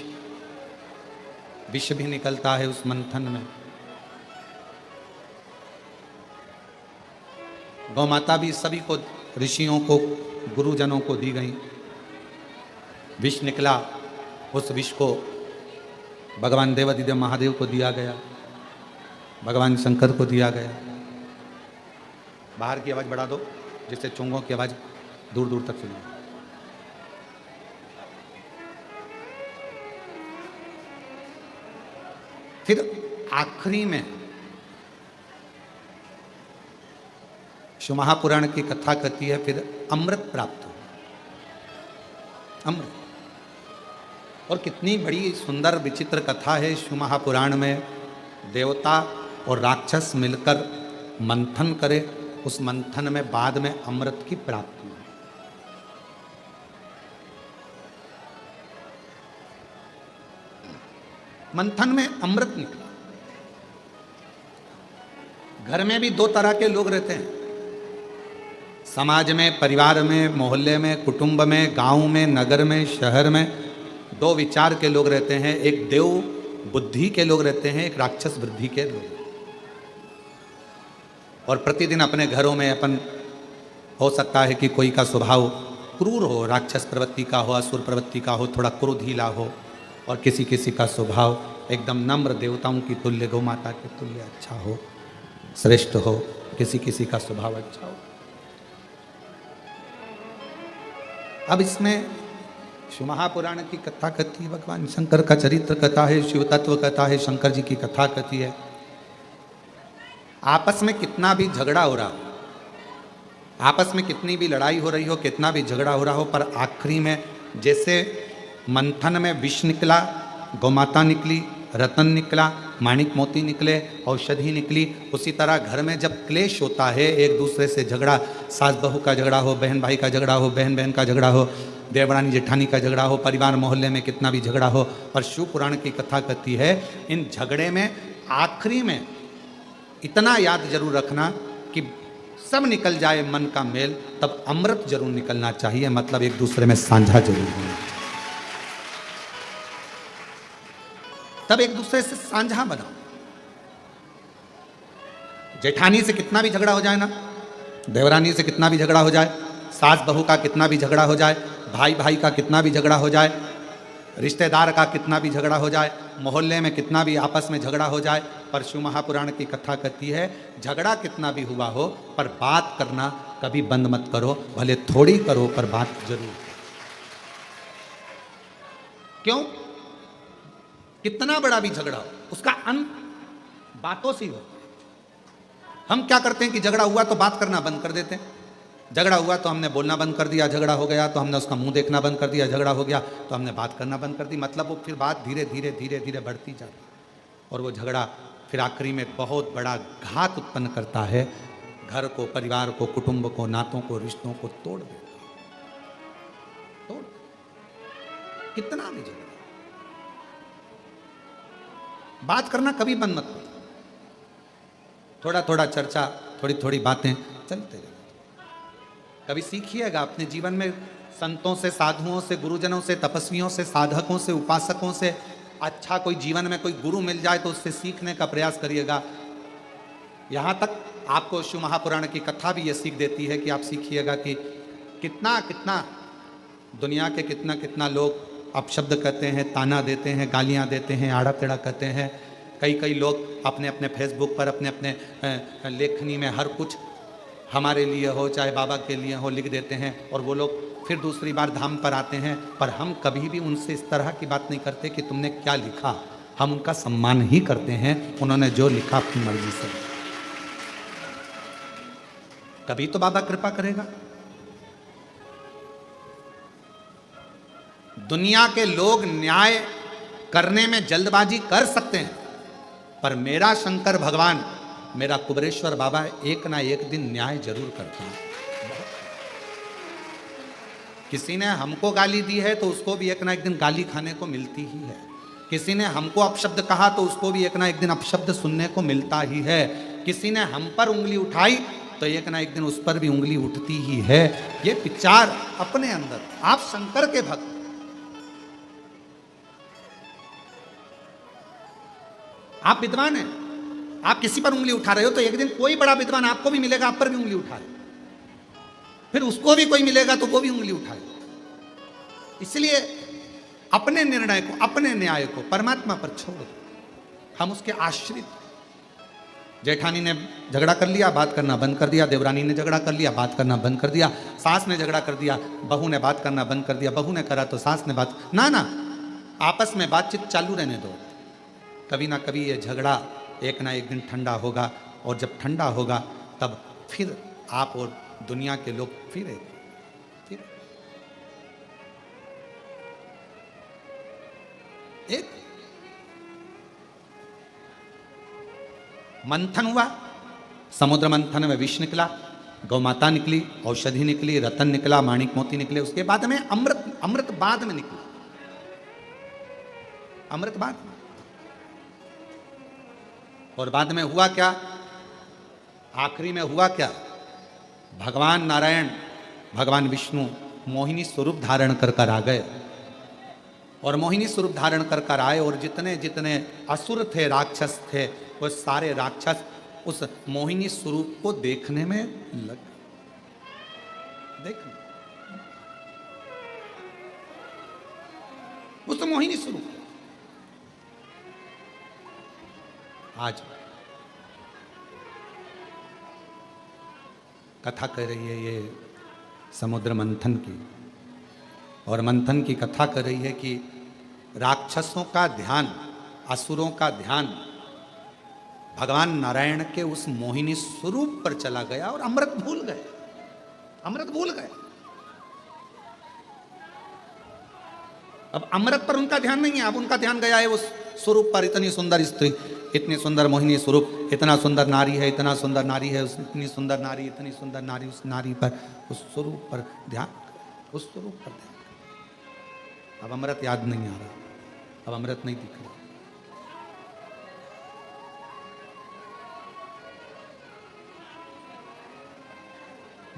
भी निकलता है उस मंथन में। गौ माता भी सभी को, ऋषियों को, गुरुजनों को दी गई। विष निकला, उस विष को भगवान देवादिदेव महादेव को दिया गया, भगवान शंकर को दिया गया। बाहर की आवाज़ बढ़ा दो जिससे चोंगों की आवाज़ दूर दूर तक सुनाई। फिर आखिरी में शिव महापुराण की कथा कहती है फिर अमृत प्राप्त हो, अमृत। और कितनी बड़ी सुंदर विचित्र कथा है शिव महापुराण में। देवता और राक्षस मिलकर मंथन करे, उस मंथन में बाद में अमृत की प्राप्ति हो। मंथन में अमृत निकला। घर में भी दो तरह के लोग रहते हैं, समाज में, परिवार में, मोहल्ले में, कुटुंब में, गांव में, नगर में, शहर में दो विचार के लोग रहते हैं। एक देव बुद्धि के लोग रहते हैं, एक राक्षस बुद्धि के लोग। और प्रतिदिन अपने घरों में अपन, हो सकता है कि कोई का स्वभाव क्रूर हो, राक्षस प्रवृत्ति का हो, असुर प्रवृत्ति का हो, थोड़ा क्रोधीला हो, और किसी किसी का स्वभाव एकदम नम्र, देवताओं की तुल्य, गौ माता के तुल्य अच्छा हो, श्रेष्ठ हो, किसी किसी का स्वभाव अच्छा हो। अब इसमें शिव महापुराण की कथा कहती है, भगवान शंकर का चरित्र कथा है, शिव तत्व कथा है, शंकर जी की कथा कहती है। आपस में कितना भी झगड़ा हो रहा हो, आपस में कितनी भी लड़ाई हो रही हो, कितना भी झगड़ा हो रहा हो, पर आखिरी में जैसे मंथन में विष निकला, गौमाता निकली, रतन निकला, माणिक मोती निकले, औषधि निकली, उसी तरह घर में जब क्लेश होता है, एक दूसरे से झगड़ा, सास बहू का झगड़ा हो, बहन भाई का झगड़ा हो, बहन बहन का झगड़ा हो, देवरानी जेठानी का झगड़ा हो, परिवार मोहल्ले में कितना भी झगड़ा हो, पर शिव पुराण की कथा कहती है इन झगड़े में आखिरी में इतना याद जरूर रखना कि सब निकल जाए मन का मेल, तब अमृत जरूर निकलना चाहिए, मतलब एक दूसरे में साझा जरूर होना, तब एक दूसरे से साझा बनाओ। जेठानी से कितना भी झगड़ा हो जाए ना, देवरानी से कितना भी झगड़ा हो जाए, सास बहू का कितना भी झगड़ा हो जाए, भाई भाई का कितना भी झगड़ा हो जाए, रिश्तेदार का कितना भी झगड़ा हो जाए, मोहल्ले में कितना भी आपस में झगड़ा हो जाए, पर शिव महापुराण की कथा कहती है झगड़ा कितना भी हुआ हो पर बात करना कभी बंद मत करो, भले थोड़ी करो पर बात जरूर। क्यों? कितना बड़ा भी झगड़ा हो उसका अंत बातों से ही हो। हम क्या करते हैं कि झगड़ा हुआ तो बात करना बंद कर देते हैं, झगड़ा हुआ तो हमने बोलना बंद कर दिया, झगड़ा हो गया तो हमने उसका मुंह देखना बंद कर दिया, झगड़ा हो गया तो हमने बात करना बंद कर दी। मतलब वो फिर बात धीरे धीरे धीरे धीरे बढ़ती जाती और वो झगड़ा फिर आखिरी में बहुत बड़ा घात उत्पन्न करता है, घर को, परिवार को, कुटुंब को, नातों को, रिश्तों को तोड़ देता, तोड़। कितना भी झगड़ा, बात करना कभी बंद मत करो, थोड़ा थोड़ा चर्चा, थोड़ी थोड़ी बातें चलते रहे। कभी सीखिएगा अपने जीवन में, संतों से, साधुओं से, गुरुजनों से, तपस्वियों से, साधकों से, उपासकों से अच्छा कोई जीवन में कोई गुरु मिल जाए तो उससे सीखने का प्रयास करिएगा। यहाँ तक आपको शिव महापुराण की कथा भी ये सीख देती है कि आप सीखिएगा कि कितना कितना दुनिया के कितना कितना लोग अपशब्द कहते हैं, ताना देते हैं, गालियाँ देते हैं, आड़ा टेढ़ा कहते हैं। कई लोग अपने अपने फेसबुक पर अपने अपने लेखनी में हर कुछ हमारे लिए हो चाहे बाबा के लिए हो लिख देते हैं, और वो लोग फिर दूसरी बार धाम पर आते हैं। पर हम कभी भी उनसे इस तरह की बात नहीं करते कि तुमने क्या लिखा। हम उनका सम्मान ही करते हैं, उन्होंने जो लिखा अपनी मर्जी से। कभी तो बाबा कृपा करेगा। दुनिया के लोग न्याय करने में जल्दबाजी कर सकते हैं, पर मेरा शंकर भगवान, मेरा कुबेरेश्वर बाबा एक ना एक दिन न्याय जरूर करते हैं। किसी ने हमको गाली दी है तो उसको भी एक ना एक दिन गाली खाने को मिलती ही है। किसी ने हमको अपशब्द कहा तो उसको भी एक ना एक दिन अपशब्द सुनने को मिलता ही है। किसी ने हम पर उंगली उठाई तो एक ना एक दिन उस पर भी उंगली उठती ही है। ये विचार अपने अंदर, आप शंकर के भक्त, आप विद्वान हैं, आप किसी पर उंगली उठा रहे हो तो एक दिन कोई बड़ा विद्वान आपको भी मिलेगा, आप पर भी उंगली उठाए, फिर उसको भी कोई मिलेगा तो वो भी उंगली उठाए। इसलिए अपने निर्णय को, अपने न्याय को परमात्मा पर छोड़ दो, हम उसके आश्रित। जेठानी ने झगड़ा कर लिया, बात करना बंद कर दिया। देवरानी ने झगड़ा कर लिया, बात करना बंद कर दिया। सास ने झगड़ा कर दिया, बहू ने बात करना बंद कर दिया। बहू ने करा तो सास ने बात, ना ना, आपस में बातचीत चालू रहने दो। कभी ना कभी ये झगड़ा एक ना एक दिन ठंडा होगा, और जब ठंडा होगा तब फिर आप और दुनिया के लोग फिर एक मंथन हुआ। समुद्र मंथन में विष निकला, गौ माता निकली, औषधि निकली, रतन निकला, माणिक मोती निकले। उसके बाद में अमृत बाद में निकला, अमृत बाद में। और बाद में हुआ क्या? आखिरी में हुआ क्या? भगवान नारायण, भगवान विष्णु मोहिनी स्वरूप धारण कर आ गए, और मोहिनी स्वरूप धारण कर आए, और जितने जितने असुर थे, राक्षस थे, वो सारे राक्षस उस मोहिनी स्वरूप को देखने में लग, देखने उस मोहिनी स्वरूप। आज कथा कर रही है ये समुद्र मंथन की, और मंथन की कथा कर रही है कि राक्षसों का ध्यान, असुरों का ध्यान भगवान नारायण के उस मोहिनी स्वरूप पर चला गया, और अमृत भूल गए, अमृत भूल गए। अब अमृत पर उनका ध्यान नहीं है, अब उनका ध्यान गया है उस स्वरूप पर। इतनी सुंदर स्त्री, इतनी सुंदर मोहिनी स्वरूप, इतना सुंदर नारी है, इतना सुंदर नारी है, इतनी सुंदर नारी, इतनी सुंदर नारी, उस नारी पर, उस स्वरूप पर ध्यान, उस स्वरूप पर ध्यान। अब अमृत याद नहीं आ रहा, अब अमृत नहीं दिख रहा।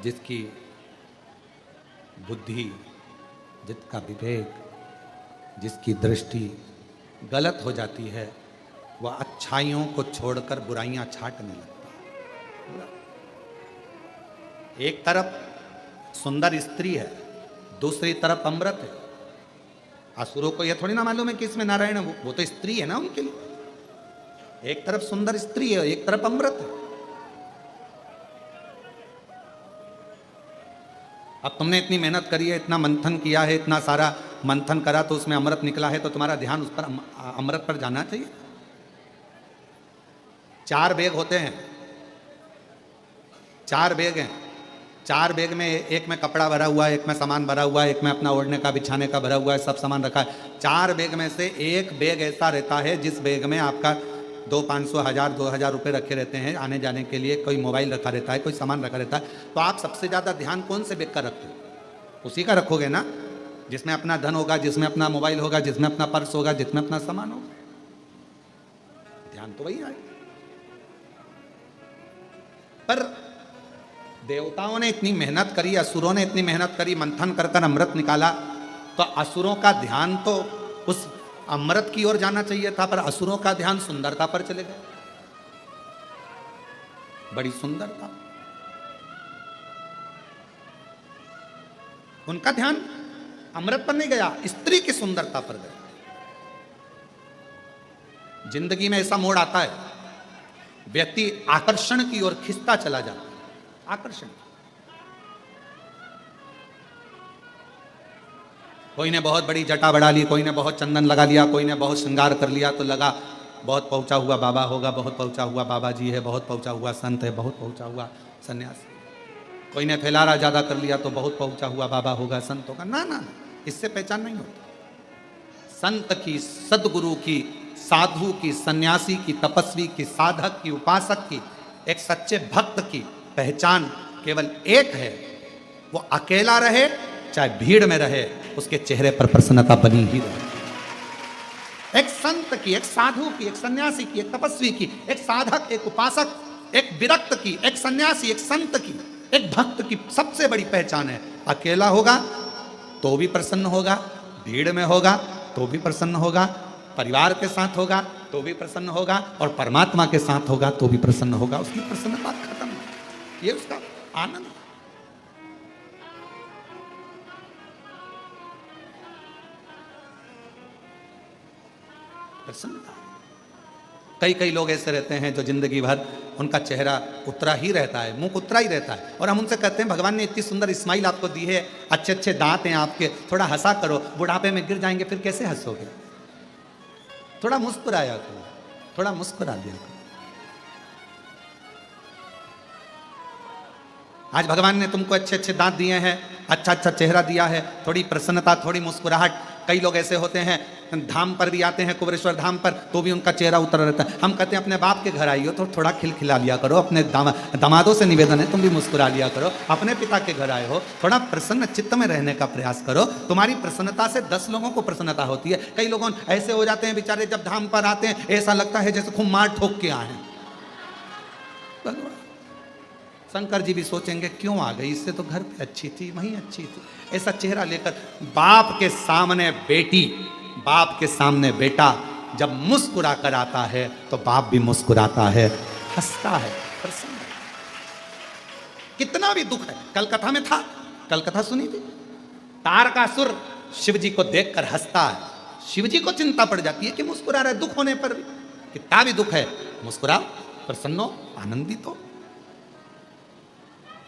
जिसकी बुद्धि, जिसका विवेक, जिसकी दृष्टि गलत हो जाती है, वह अच्छाइयों को छोड़कर बुराइयां छांटने लगता है। एक तरफ सुंदर स्त्री है, दूसरी तरफ अमृत है। असुरों को यह थोड़ी ना मालूम है कि इसमें नारायण है, वो तो स्त्री है ना उनके लिए। एक तरफ सुंदर स्त्री है, एक तरफ अमृत है। अब तुमने इतनी मेहनत करी है, इतना मंथन किया है, इतना सारा मंथन करा तो उसमें अमृत निकला है, तो तुम्हारा ध्यान उस पर, अमृत पर जाना चाहिए। 4 बैग होते हैं, 4 बैग हैं। 4 बैग में एक में कपड़ा भरा हुआ है, एक में सामान भरा हुआ है, एक में अपना ओढ़ने का, बिछाने का भरा हुआ है, सब सामान रखा है। 4 बैग में से एक बैग ऐसा रहता है जिस बैग में आपका 200, 500, 1000, 2000 रुपये रखे रहते हैं आने जाने के लिए। कोई मोबाइल रखा रहता है, कोई सामान रखा रहता है। तो आप सबसे ज़्यादा ध्यान कौन से बैग का रखते हो? उसी का रखोगे ना जिसमें अपना धन होगा, जिसमें अपना मोबाइल होगा, जिसमें अपना पर्स होगा, जिसमें अपना सामान होगा। ध्यान तो वही आएगा। पर देवताओं ने इतनी मेहनत करी, असुरों ने इतनी मेहनत करी, मंथन कर कर अमृत निकाला, तो असुरों का ध्यान तो उस अमृत की ओर जाना चाहिए था, पर असुरों का ध्यान सुंदरता पर चले गए। बड़ी सुंदरता, उनका ध्यान अमृत पर नहीं गया, स्त्री की सुंदरता पर गया। जिंदगी में ऐसा मोड़ आता है, व्यक्ति आकर्षण की ओर खिंचता चला जाता है। आकर्षण, कोई ने बहुत बड़ी जटा बढ़ा ली, कोई ने बहुत चंदन लगा लिया, कोई ने बहुत श्रृंगार कर लिया, तो लगा बहुत पहुंचा हुआ बाबा होगा, बहुत पहुंचा हुआ बाबा जी है, बहुत पहुंचा हुआ संत है, बहुत पहुंचा हुआ सन्यासी। कोई ने फैलारा ज्यादा कर लिया तो बहुत पहुंचा हुआ बाबा होगा, संत होगा। ना ना, इससे पहचान नहीं होती। संत की, सदगुरु की, साधु की, सन्यासी की, तपस्वी की, साधक की, उपासक की, एक सच्चे भक्त की पहचान केवल एक है, वो अकेला रहे चाहे भीड़ में रहे, उसके चेहरे पर प्रसन्नता बनी ही रहे। एक संत की, एक साधु की, एक सन्यासी की, एक तपस्वी की, एक साधक, एक उपासक, एक विरक्त की, एक सन्यासी, एक संत की, एक भक्त की सबसे बड़ी पहचान है, अकेला होगा तो भी प्रसन्न होगा, भीड़ में होगा तो भी प्रसन्न होगा, परिवार के साथ होगा तो भी प्रसन्न होगा, और परमात्मा के साथ होगा तो भी प्रसन्न होगा। उसकी प्रसन्नता खत्म, ये उसका आनंद। प्रसन्नता। कई कई लोग ऐसे रहते हैं जो जिंदगी भर उनका चेहरा उतरा ही रहता है, मुंह उतरा ही रहता है, और हम उनसे कहते हैं भगवान ने इतनी सुंदर स्माइल आपको दी है, अच्छे अच्छे दांत हैं आपके, थोड़ा हंसा करो, बुढ़ापे में गिर जाएंगे फिर कैसे हंसोगे, थोड़ा मुस्कुराया करो, थोड़ा मुस्कुरा दिया करो। आज भगवान ने तुमको अच्छे अच्छे दांत दिए हैं, अच्छा अच्छा चेहरा दिया है, थोड़ी प्रसन्नता, थोड़ी मुस्कुराहट। कई लोग ऐसे होते हैं धाम पर भी आते हैं, कुबेरेश्वर धाम पर, तो भी उनका चेहरा उतरा रहता है। हम कहते हैं अपने बाप के घर आई हो तो थोड़ा खिलखिला लिया करो, अपने दामादों से निवेदन है तुम भी मुस्कुरा लिया करो, अपने पिता के घर आए हो थोड़ा प्रसन्न चित्त में रहने का प्रयास करो, तुम्हारी प्रसन्नता से 10 लोगों को प्रसन्नता होती है। कई लोगों ऐसे हो जाते हैं बेचारे, जब धाम पर आते हैं ऐसा लगता है जैसे खूब मार ठोक के आए हैं। शंकर जी भी सोचेंगे क्यों आ गई, इससे तो घर पे अच्छी थी, वहीं अच्छी थी। ऐसा चेहरा लेकर बाप के सामने बेटी, बाप के सामने बेटा जब मुस्कुरा कर आता है तो बाप भी मुस्कुराता है, हंसता है, प्रसन्न है। कितना भी दुख है, कल कथा में था, कल कथा सुनी थी, तारकासुर शिव जी को देखकर हंसता है, शिव जी को चिंता पड़ जाती है कि मुस्कुरा रहा है दुख होने पर भी। कितना भी दुख है मुस्कुराओ, प्रसन्नो, आनंदित हो,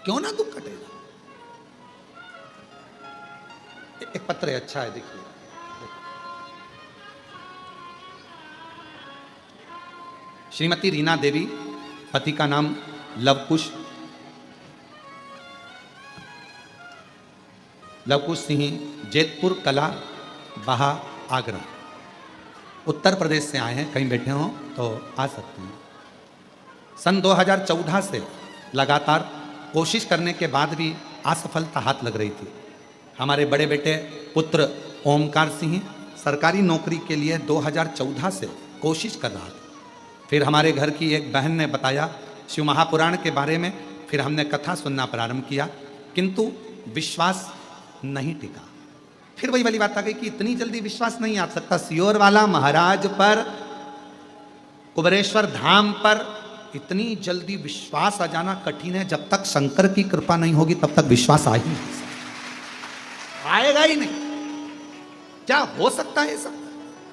क्यों ना दुख कटेगा। एक पत्र है, अच्छा है, देखिए। श्रीमती रीना देवी, पति का नाम लवकुश सिंह, जेतपुर कला, बहा, आगरा, उत्तर प्रदेश से आए हैं। कहीं बैठे हों तो आ सकते हैं। सन 2014 से लगातार कोशिश करने के बाद भी असफलता हाथ लग रही थी। हमारे बड़े बेटे पुत्र ओमकार सिंह सरकारी नौकरी के लिए 2014 से कोशिश कर रहा था। फिर हमारे घर की एक बहन ने बताया शिव महापुराण के बारे में, फिर हमने कथा सुनना प्रारंभ किया, किंतु विश्वास नहीं टिका। फिर वही वाली बात आ गई कि इतनी जल्दी विश्वास नहीं आ सकता। सियोर वाला महाराज पर, कुबेरेश्वर धाम पर इतनी जल्दी विश्वास आ जाना कठिन है। जब तक शंकर की कृपा नहीं होगी तब तक विश्वास आ ही नहीं सकता, आएगा ही नहीं। क्या हो सकता है सब?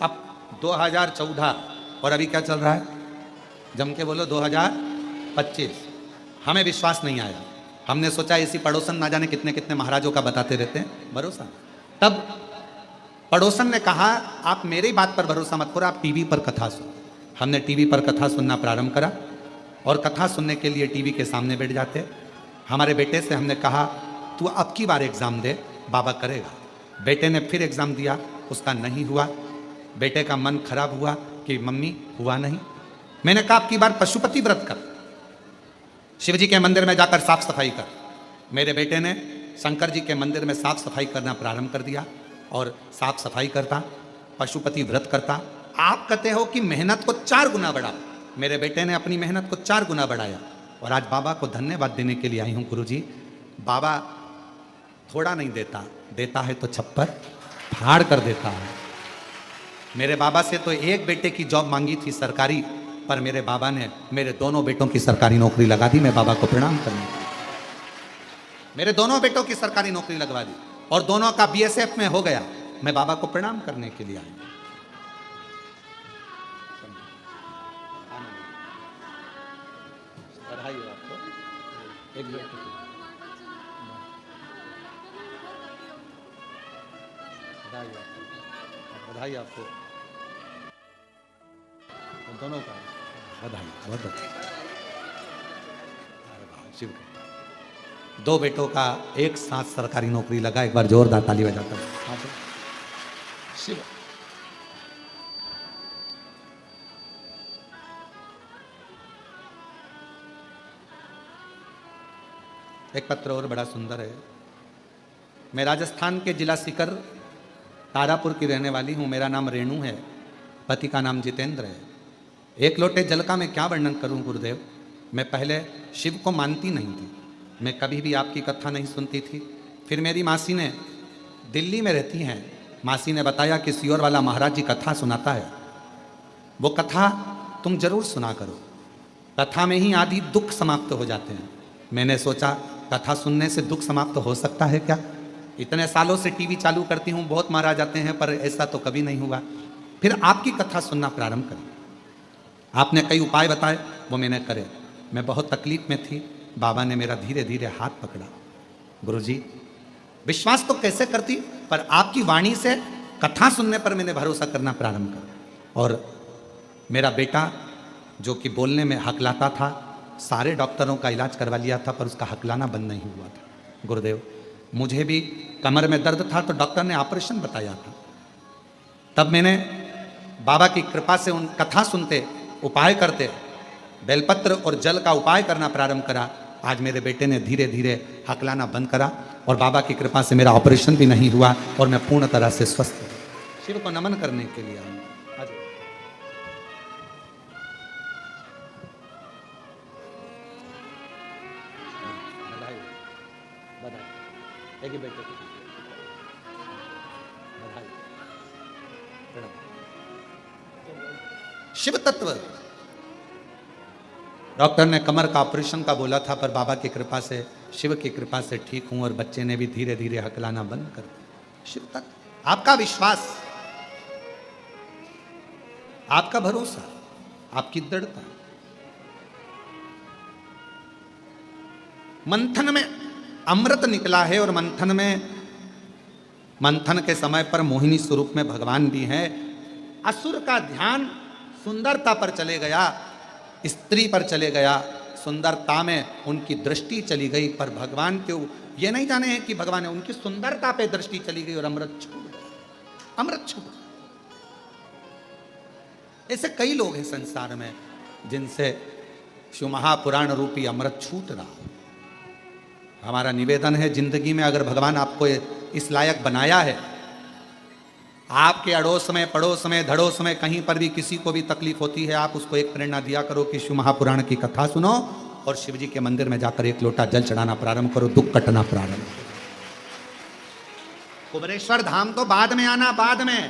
अब 2014 और अभी क्या चल रहा है, जम के बोलो 2025। हमें विश्वास नहीं आया। हमने सोचा इसी पड़ोसन ना जाने कितने कितने महाराजों का बताते रहते हैं भरोसा। तब पड़ोसन ने कहा आप मेरी बात पर भरोसा मत करो, आप टीवी पर कथा सुनो। हमने टीवी पर कथा सुनना प्रारंभ करा और कथा सुनने के लिए टीवी के सामने बैठ जाते। हमारे बेटे से हमने कहा तू अब की बार एग्ज़ाम दे, बाबा करेगा। बेटे ने फिर एग्ज़ाम दिया, उसका नहीं हुआ। बेटे का मन खराब हुआ कि मम्मी हुआ नहीं। मैंने कहा अब की बार पशुपति व्रत कर, शिव जी के मंदिर में जाकर साफ सफाई कर। मेरे बेटे ने शंकर जी के मंदिर में साफ सफाई करना प्रारंभ कर दिया और साफ सफाई करता, पशुपति व्रत करता। आप कहते हो कि मेहनत को 4 गुना बढ़ाओ, मेरे बेटे ने अपनी मेहनत को 4 गुना बढ़ाया। और आज बाबा को धन्यवाद देने के लिए आई हूँ गुरुजी। बाबा थोड़ा नहीं देता, देता है तो छप्पर फाड़ कर देता है। मेरे बाबा से तो एक बेटे की जॉब मांगी थी सरकारी, पर मेरे बाबा ने मेरे दोनों बेटों की सरकारी नौकरी लगा दी। मैं बाबा को प्रणाम करने, मेरे दोनों बेटों की सरकारी नौकरी लगवा दी और दोनों का बीएसएफ में हो गया। मैं बाबा को प्रणाम करने के लिए आई। बधाई हो आपको, एक मिनट बधाई आपको दोनों का बधाई, बहुत शिव का। दो बेटों का एक साथ सरकारी नौकरी लगा। एक बार जोरदार ताली बजाता हूं शिव। एक पत्र और बड़ा सुंदर है। मैं राजस्थान के जिला सीकर तारापुर की रहने वाली हूँ। मेरा नाम रेणु है, पति का नाम जितेंद्र है। एक लोटे जल का मैं क्या वर्णन करूँ गुरुदेव। मैं पहले शिव को मानती नहीं थी, मैं कभी भी आपकी कथा नहीं सुनती थी। फिर मेरी मासी ने, दिल्ली में रहती हैं, मासी ने बताया कि सियोर वाला महाराज जी कथा सुनाता है, वो कथा तुम जरूर सुना करो, कथा में ही आदि दुख समाप्त हो जाते हैं। मैंने सोचा कथा सुनने से दुख समाप्त हो सकता है क्या। इतने सालों से टीवी चालू करती हूँ, बहुत मारा जाते हैं, पर ऐसा तो कभी नहीं हुआ। फिर आपकी कथा सुनना प्रारंभ करें। आपने कई उपाय बताए, वो मैंने करे। मैं बहुत तकलीफ में थी, बाबा ने मेरा धीरे धीरे हाथ पकड़ा। गुरुजी विश्वास तो कैसे करती, पर आपकी वाणी से कथा सुनने पर मैंने भरोसा करना प्रारंभ कर। और मेरा बेटा जो कि बोलने में हकलाता था, सारे डॉक्टरों का इलाज करवा लिया था, पर उसका हकलाना बंद नहीं हुआ था। गुरुदेव मुझे भी कमर में दर्द था, तो डॉक्टर ने ऑपरेशन बताया था। तब मैंने बाबा की कृपा से उन कथा सुनते, उपाय करते, बेलपत्र और जल का उपाय करना प्रारंभ करा। आज मेरे बेटे ने धीरे धीरे हकलाना बंद करा और बाबा की कृपा से मेरा ऑपरेशन भी नहीं हुआ और मैं पूर्ण तरह से स्वस्थ हूँ। शिव को नमन करने के लिए आऊँ। एक ही बेटे को शिव तत्व। डॉक्टर ने कमर का ऑपरेशन का बोला था, पर बाबा की कृपा से, शिव की कृपा से ठीक हूं और बच्चे ने भी धीरे धीरे हकलाना बंद कर दिया। शिव तत्व, आपका विश्वास, आपका भरोसा, आपकी दृढ़ता। मंथन में अमृत निकला है और मंथन के समय पर मोहिनी स्वरूप में भगवान भी हैं। असुर का ध्यान सुंदरता पर चले गया, स्त्री पर चले गया, सुंदरता में उनकी दृष्टि चली गई, पर भगवान के ये नहीं जाने हैं कि भगवान ने उनकी सुंदरता पे दृष्टि चली गई और अमृत छूट गया। अमृत छूट। ऐसे कई लोग हैं संसार में जिनसे शिव महापुराण रूपी अमृत छूट रहा। हमारा निवेदन है, जिंदगी में अगर भगवान आपको इस लायक बनाया है, आपके अड़ोस में, पड़ोस में, धड़ोस में, कहीं पर भी किसी को भी तकलीफ होती है, आप उसको एक प्रेरणा दिया करो कि शिव महापुराण की कथा सुनो और शिव जी के मंदिर में जाकर एक लोटा जल चढ़ाना प्रारंभ करो, दुख कटना प्रारंभ। कुबरेश्वर धाम तो बाद में आना, बाद में,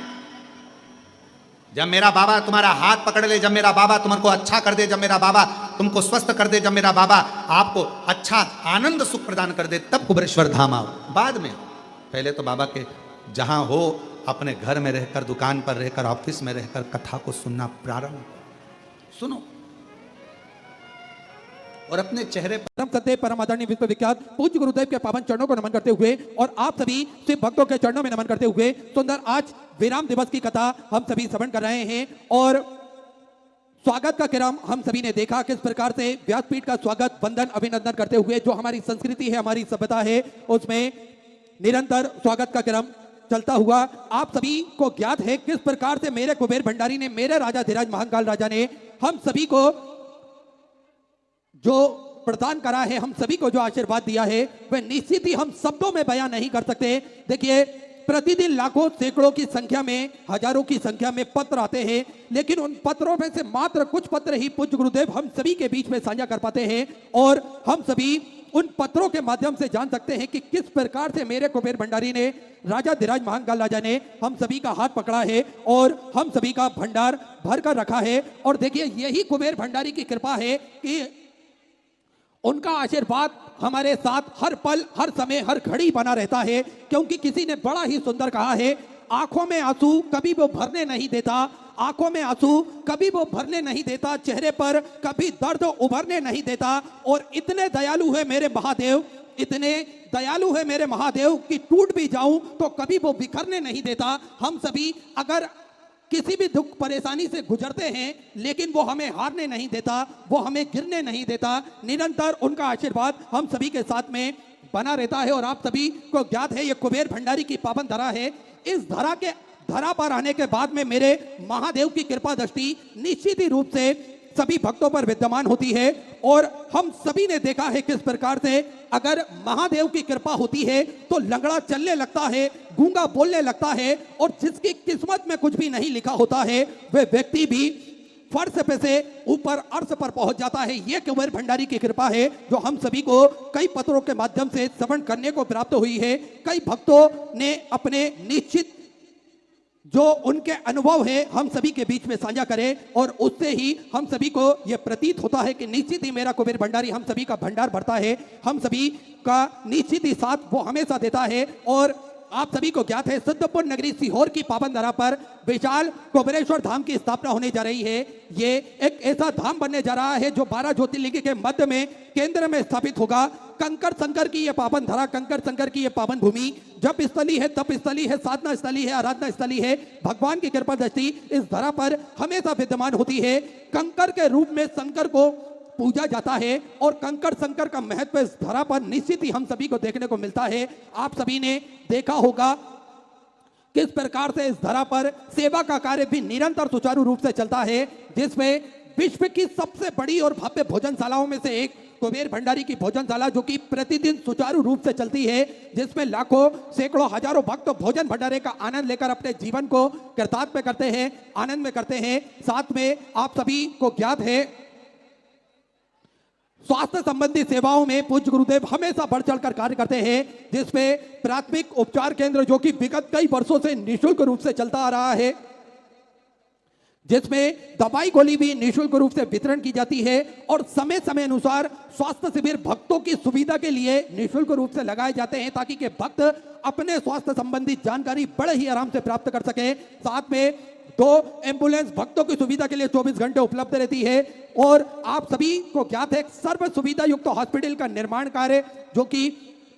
जब मेरा बाबा तुम्हारा हाथ पकड़ ले, जब मेरा बाबा तुमको अच्छा कर दे, जब मेरा बाबा तुमको स्वस्थ कर दे, जब मेरा बाबा आपको अच्छा आनंद सुख प्रदान कर दे, तब कुबरेश्वर धाम आओ। बाद में पहले तो बाबा के जहां हो, अपने घर में रहकर, दुकान पर रहकर, ऑफिस में रहकर कथा को सुनना प्रारंभ सुनो और अपने चेहरे पर परम सत्य परम आदरणीय विश्वविख्यात पूज्य गुरुदेव के पावन चरणों को नमन करते हुए और आप सभी शिव भक्तों के चरणों में नमन करते हुए सुंदर आज विराम दिवस की कथा हम सभी श्रवण कर रहे हैं। और स्वागत का क्रम हम सभी ने देखा किस प्रकार से व्यासपीठ का स्वागत, वंदन, अभिनंदन करते हुए जो हमारी संस्कृति है, हमारी सभ्यता है, उसमें निरंतर स्वागत का क्रम चलता हुआ आप सभी को ज्ञात है किस प्रकार से मेरे कुबेर भंडारी ने, मेरे राजा धीराज महाकाल राजा ने हम सभी को जो प्रदान करा है, हम सभी को जो आशीर्वाद दिया है, वह निश्चित ही हम शब्दों में बयान नहीं कर सकते। देखिए प्रतिदिन लाखों सैकड़ों की संख्या में, हजारों की संख्या में पत्र आते हैं, लेकिन उन पत्रों में से मात्र कुछ पत्र ही पूज्य गुरुदेव हम सभी के बीच में साझा कर पाते हैं और हम सभी उन पत्रों के माध्यम से जान सकते हैं कि किस प्रकार से मेरे कुबेर भंडारी ने, राजा धीराज महाकाल राजा ने हम सभी का हाथ पकड़ा है और हम सभी का भंडार भर कर रखा है। और देखिए, यही कुबेर भंडारी की कृपा है कि उनका आशीर्वाद हमारे साथ हर पल, हर समय, हर घड़ी बना रहता है। क्योंकि किसी ने बड़ा ही सुंदर कहा है, आंखों में आंसू कभी वो भरने नहीं देता, आंखों में आंसू कभी वो भरने नहीं देता, चेहरे पर कभी दर्द उभरने नहीं देता। और इतने दयालु है मेरे महादेव, इतने दयालु है मेरे महादेव कि टूट भी जाऊं तो कभी वो बिखरने नहीं देता। हम सभी अगर किसी भी दुख परेशानी से गुजरते हैं, लेकिन वो हमें हारने नहीं देता, वो हमें गिरने नहीं देता। निरंतर उनका आशीर्वाद हम सभी के साथ में बना रहता है। और आप सभी को ज्ञात है, ये कुबेर भंडारी की पावन धरा है। इस धरा पर आने के बाद में मेरे महादेव की कृपा दृष्टि निश्चित ही रूप से सभी भक्तों पर विद्यमान होती है। और हम सभी ने देखा है किस प्रकार से अगर महादेव की कृपा होती है तो लंगड़ा चलने लगता है, गूंगा बोलने लगता है, और जिसकी किस्मत में कुछ भी नहीं लिखा होता है वह व्यक्ति भी फर्श पे से ऊपर अर्श पर पहुंच जाता है। यह कुबेर भंडारी की कृपा है जो हम सभी को कई पत्रों के माध्यम से श्रवण करने को प्राप्त हुई है। कई भक्तों ने अपने निश्चित जो उनके अनुभव है हम सभी के बीच में साझा करें, और उससे ही हम सभी को यह प्रतीत होता है कि निश्चित ही मेरा कुबेर भंडारी हम सभी का भंडार भरता है, हम सभी का निश्चित ही साथ वो हमेशा देता है। और आप सभी को ज्ञात है, सिद्धपुर नगरी सीहोर की पावन धरा पर विशाल कुबेरेश्वर धाम की स्थापना होने जा रही है। ये एक ऐसा धाम बनने जा रहा है जो 12 ज्योतिर्लिंग के मध्य में केंद्र में स्थापित होगा। कंकर शंकर की यह पावन धरा, कंकर शंकर की यह पावन भूमि जप स्थली है, तप स्थली है, साधना स्थली है, आराधना स्थली है। भगवान की कृपा दृष्टि इस धरा पर हमेशा विद्यमान होती है। कंकर के रूप में शंकर को पूजा जाता है और कंकर शंकर का महत्व इस धरा पर निश्चित ही हम सभी को देखने को मिलता है। आप सभी ने देखा होगा किस प्रकार से इस धरा पर सेवा का कार्य भी निरंतर सुचारू रूप से चलता है, जिसमें विश्व की सबसे बड़ी और भव्य भोजनशालाओं में से एक कुबेर भंडारी की भोजनशाला जो कि प्रतिदिन सुचारू रूप से चलती है, जिसमें लाखों, सैकड़ों, हजारों भक्त भोजन भंडारे का आनंद लेकर अपने जीवन को कृतार्थ करते हैं, आनंद में करते हैं। साथ में आप सभी को ज्ञात है, स्वास्थ्य संबंधी सेवाओं में पूज्य गुरुदेव हमेशा बढ़ चढ़कर कार्य करते हैं, जिसमें प्राथमिक उपचार केंद्र जो कि विगत कई वर्षों से निःशुल्क रूप से चलता आ रहा है, जिसमें दवाई गोली भी निःशुल्क रूप से वितरण की जाती है, और समय समय अनुसार स्वास्थ्य शिविर भक्तों की सुविधा के लिए निःशुल्क रूप से लगाए जाते हैं, ताकि के भक्त अपने स्वास्थ्य संबंधी जानकारी बड़े ही आराम से प्राप्त कर सके। साथ में 2 एम्बुलेंस भक्तों की सुविधा के लिए 24 घंटे उपलब्ध रहती है। और आप सभी को ज्ञात है, सर्व सुविधा युक्त हॉस्पिटल का निर्माण कार्य जो कि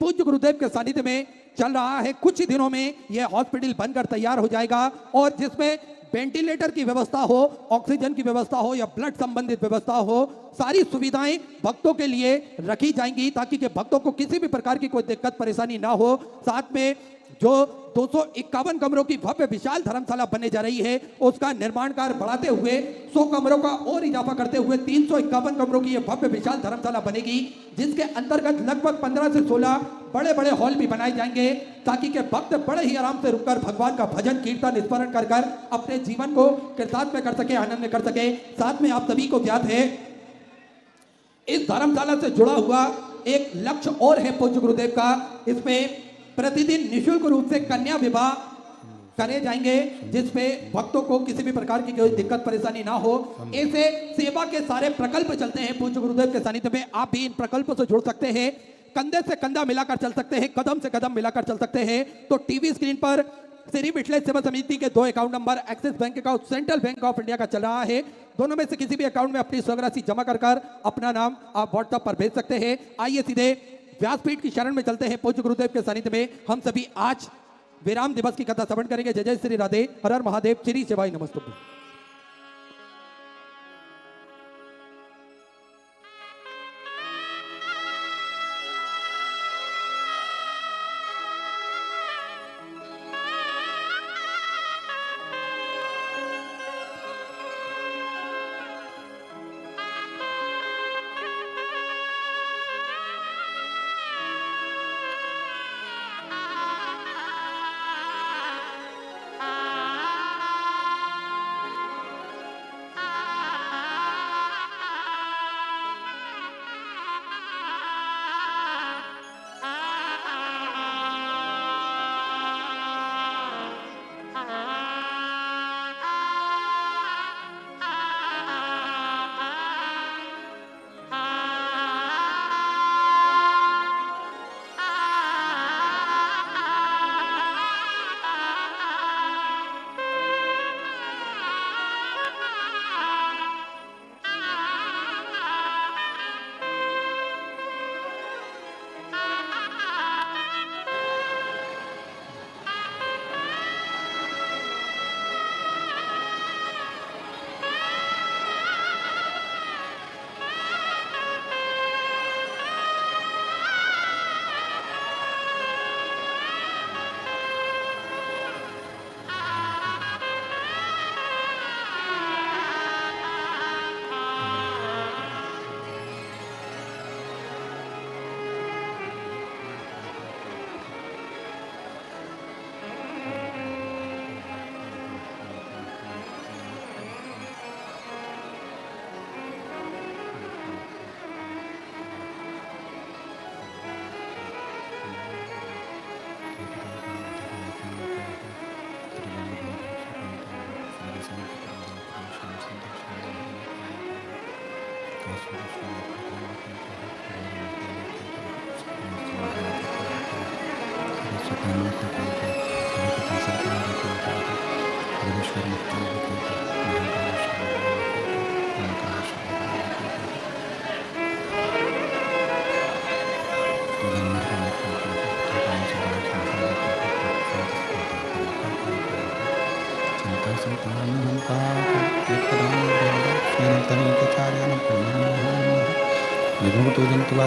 पूज्य गुरुदेव के सानिध्य में चल रहा है, कुछ ही दिनों में यह हॉस्पिटल बनकर तैयार हो जाएगा, और जिसमें वेंटिलेटर की व्यवस्था हो, ऑक्सीजन की व्यवस्था हो या ब्लड संबंधित व्यवस्था हो, सारी सुविधाएं भक्तों के लिए रखी जाएंगी, ताकि के भक्तों को किसी भी प्रकार की कोई दिक्कत परेशानी ना हो। साथ में जो 251 कमरों की भव्य विशाल धर्मशाला बनने जा रही है, उसका निर्माण कार्य बढ़ाते हुए 100 कमरों का और इजाफा करते हुए 351 कमरों की यह भव्य विशाल धर्मशाला बनेगी, जिसके अंतर्गत लगभग 15 से 16 बड़े बड़े हॉल भी बनाए जाएंगे, ताकि के भक्त बड़े ही आराम से रुककर भगवान का भजन कीर्तन स्मरण कर कर अपने जीवन को कृतार्थ में कर सके, आनंद में कर सके। साथ में आप सभी को ज्ञात है, इस धर्मशाला से जुड़ा हुआ एक लक्ष्य और है पूज्य गुरुदेव का। इसमें प्रतिदिन निःशुल्क रूप से कन्या विवाह करे जाएंगे, जिसमें भक्तों को किसी भी प्रकार की कोई दिक्कत परेशानी ना हो। ऐसे सेवा के सारे प्रकल्प चलते हैं पूज्य गुरुदेव के सानिध्य में। आप भी इन प्रकल्पों से जुड़ सकते हैं, कंधे से कंधा मिलाकर चल सकते हैं, कदम से कदम मिलाकर चल सकते हैं। तो टीवी स्क्रीन पर श्री मिथिलेश सेवा समिति के 2 account number, axis bank account, central bank of India का चल रहा है। दोनों में से किसी भी अकाउंट में अपनी स्वराशि जमा कर अपना नाम आप व्हाट्सएप पर भेज सकते हैं। आइए सीधे व्यासपीठ की शरण में चलते हैं। पूज्य गुरुदेव के सानिध्य में हम सभी आज विराम दिवस की कथा श्रवण करेंगे। जय जय श्री राधे, हर हर महादेव, श्री शिवाय नमस्तुभ्यं।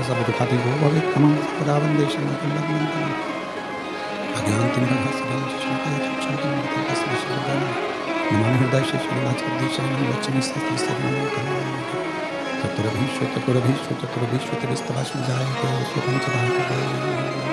सब दुखाती हो भवे तमाम सदा वंदे शरणं लग्नं नमामि हृदय शरणं लक्ष्मी चतुरभीश्व विस्तवास्मि जायते सुखं सदा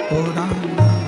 Purana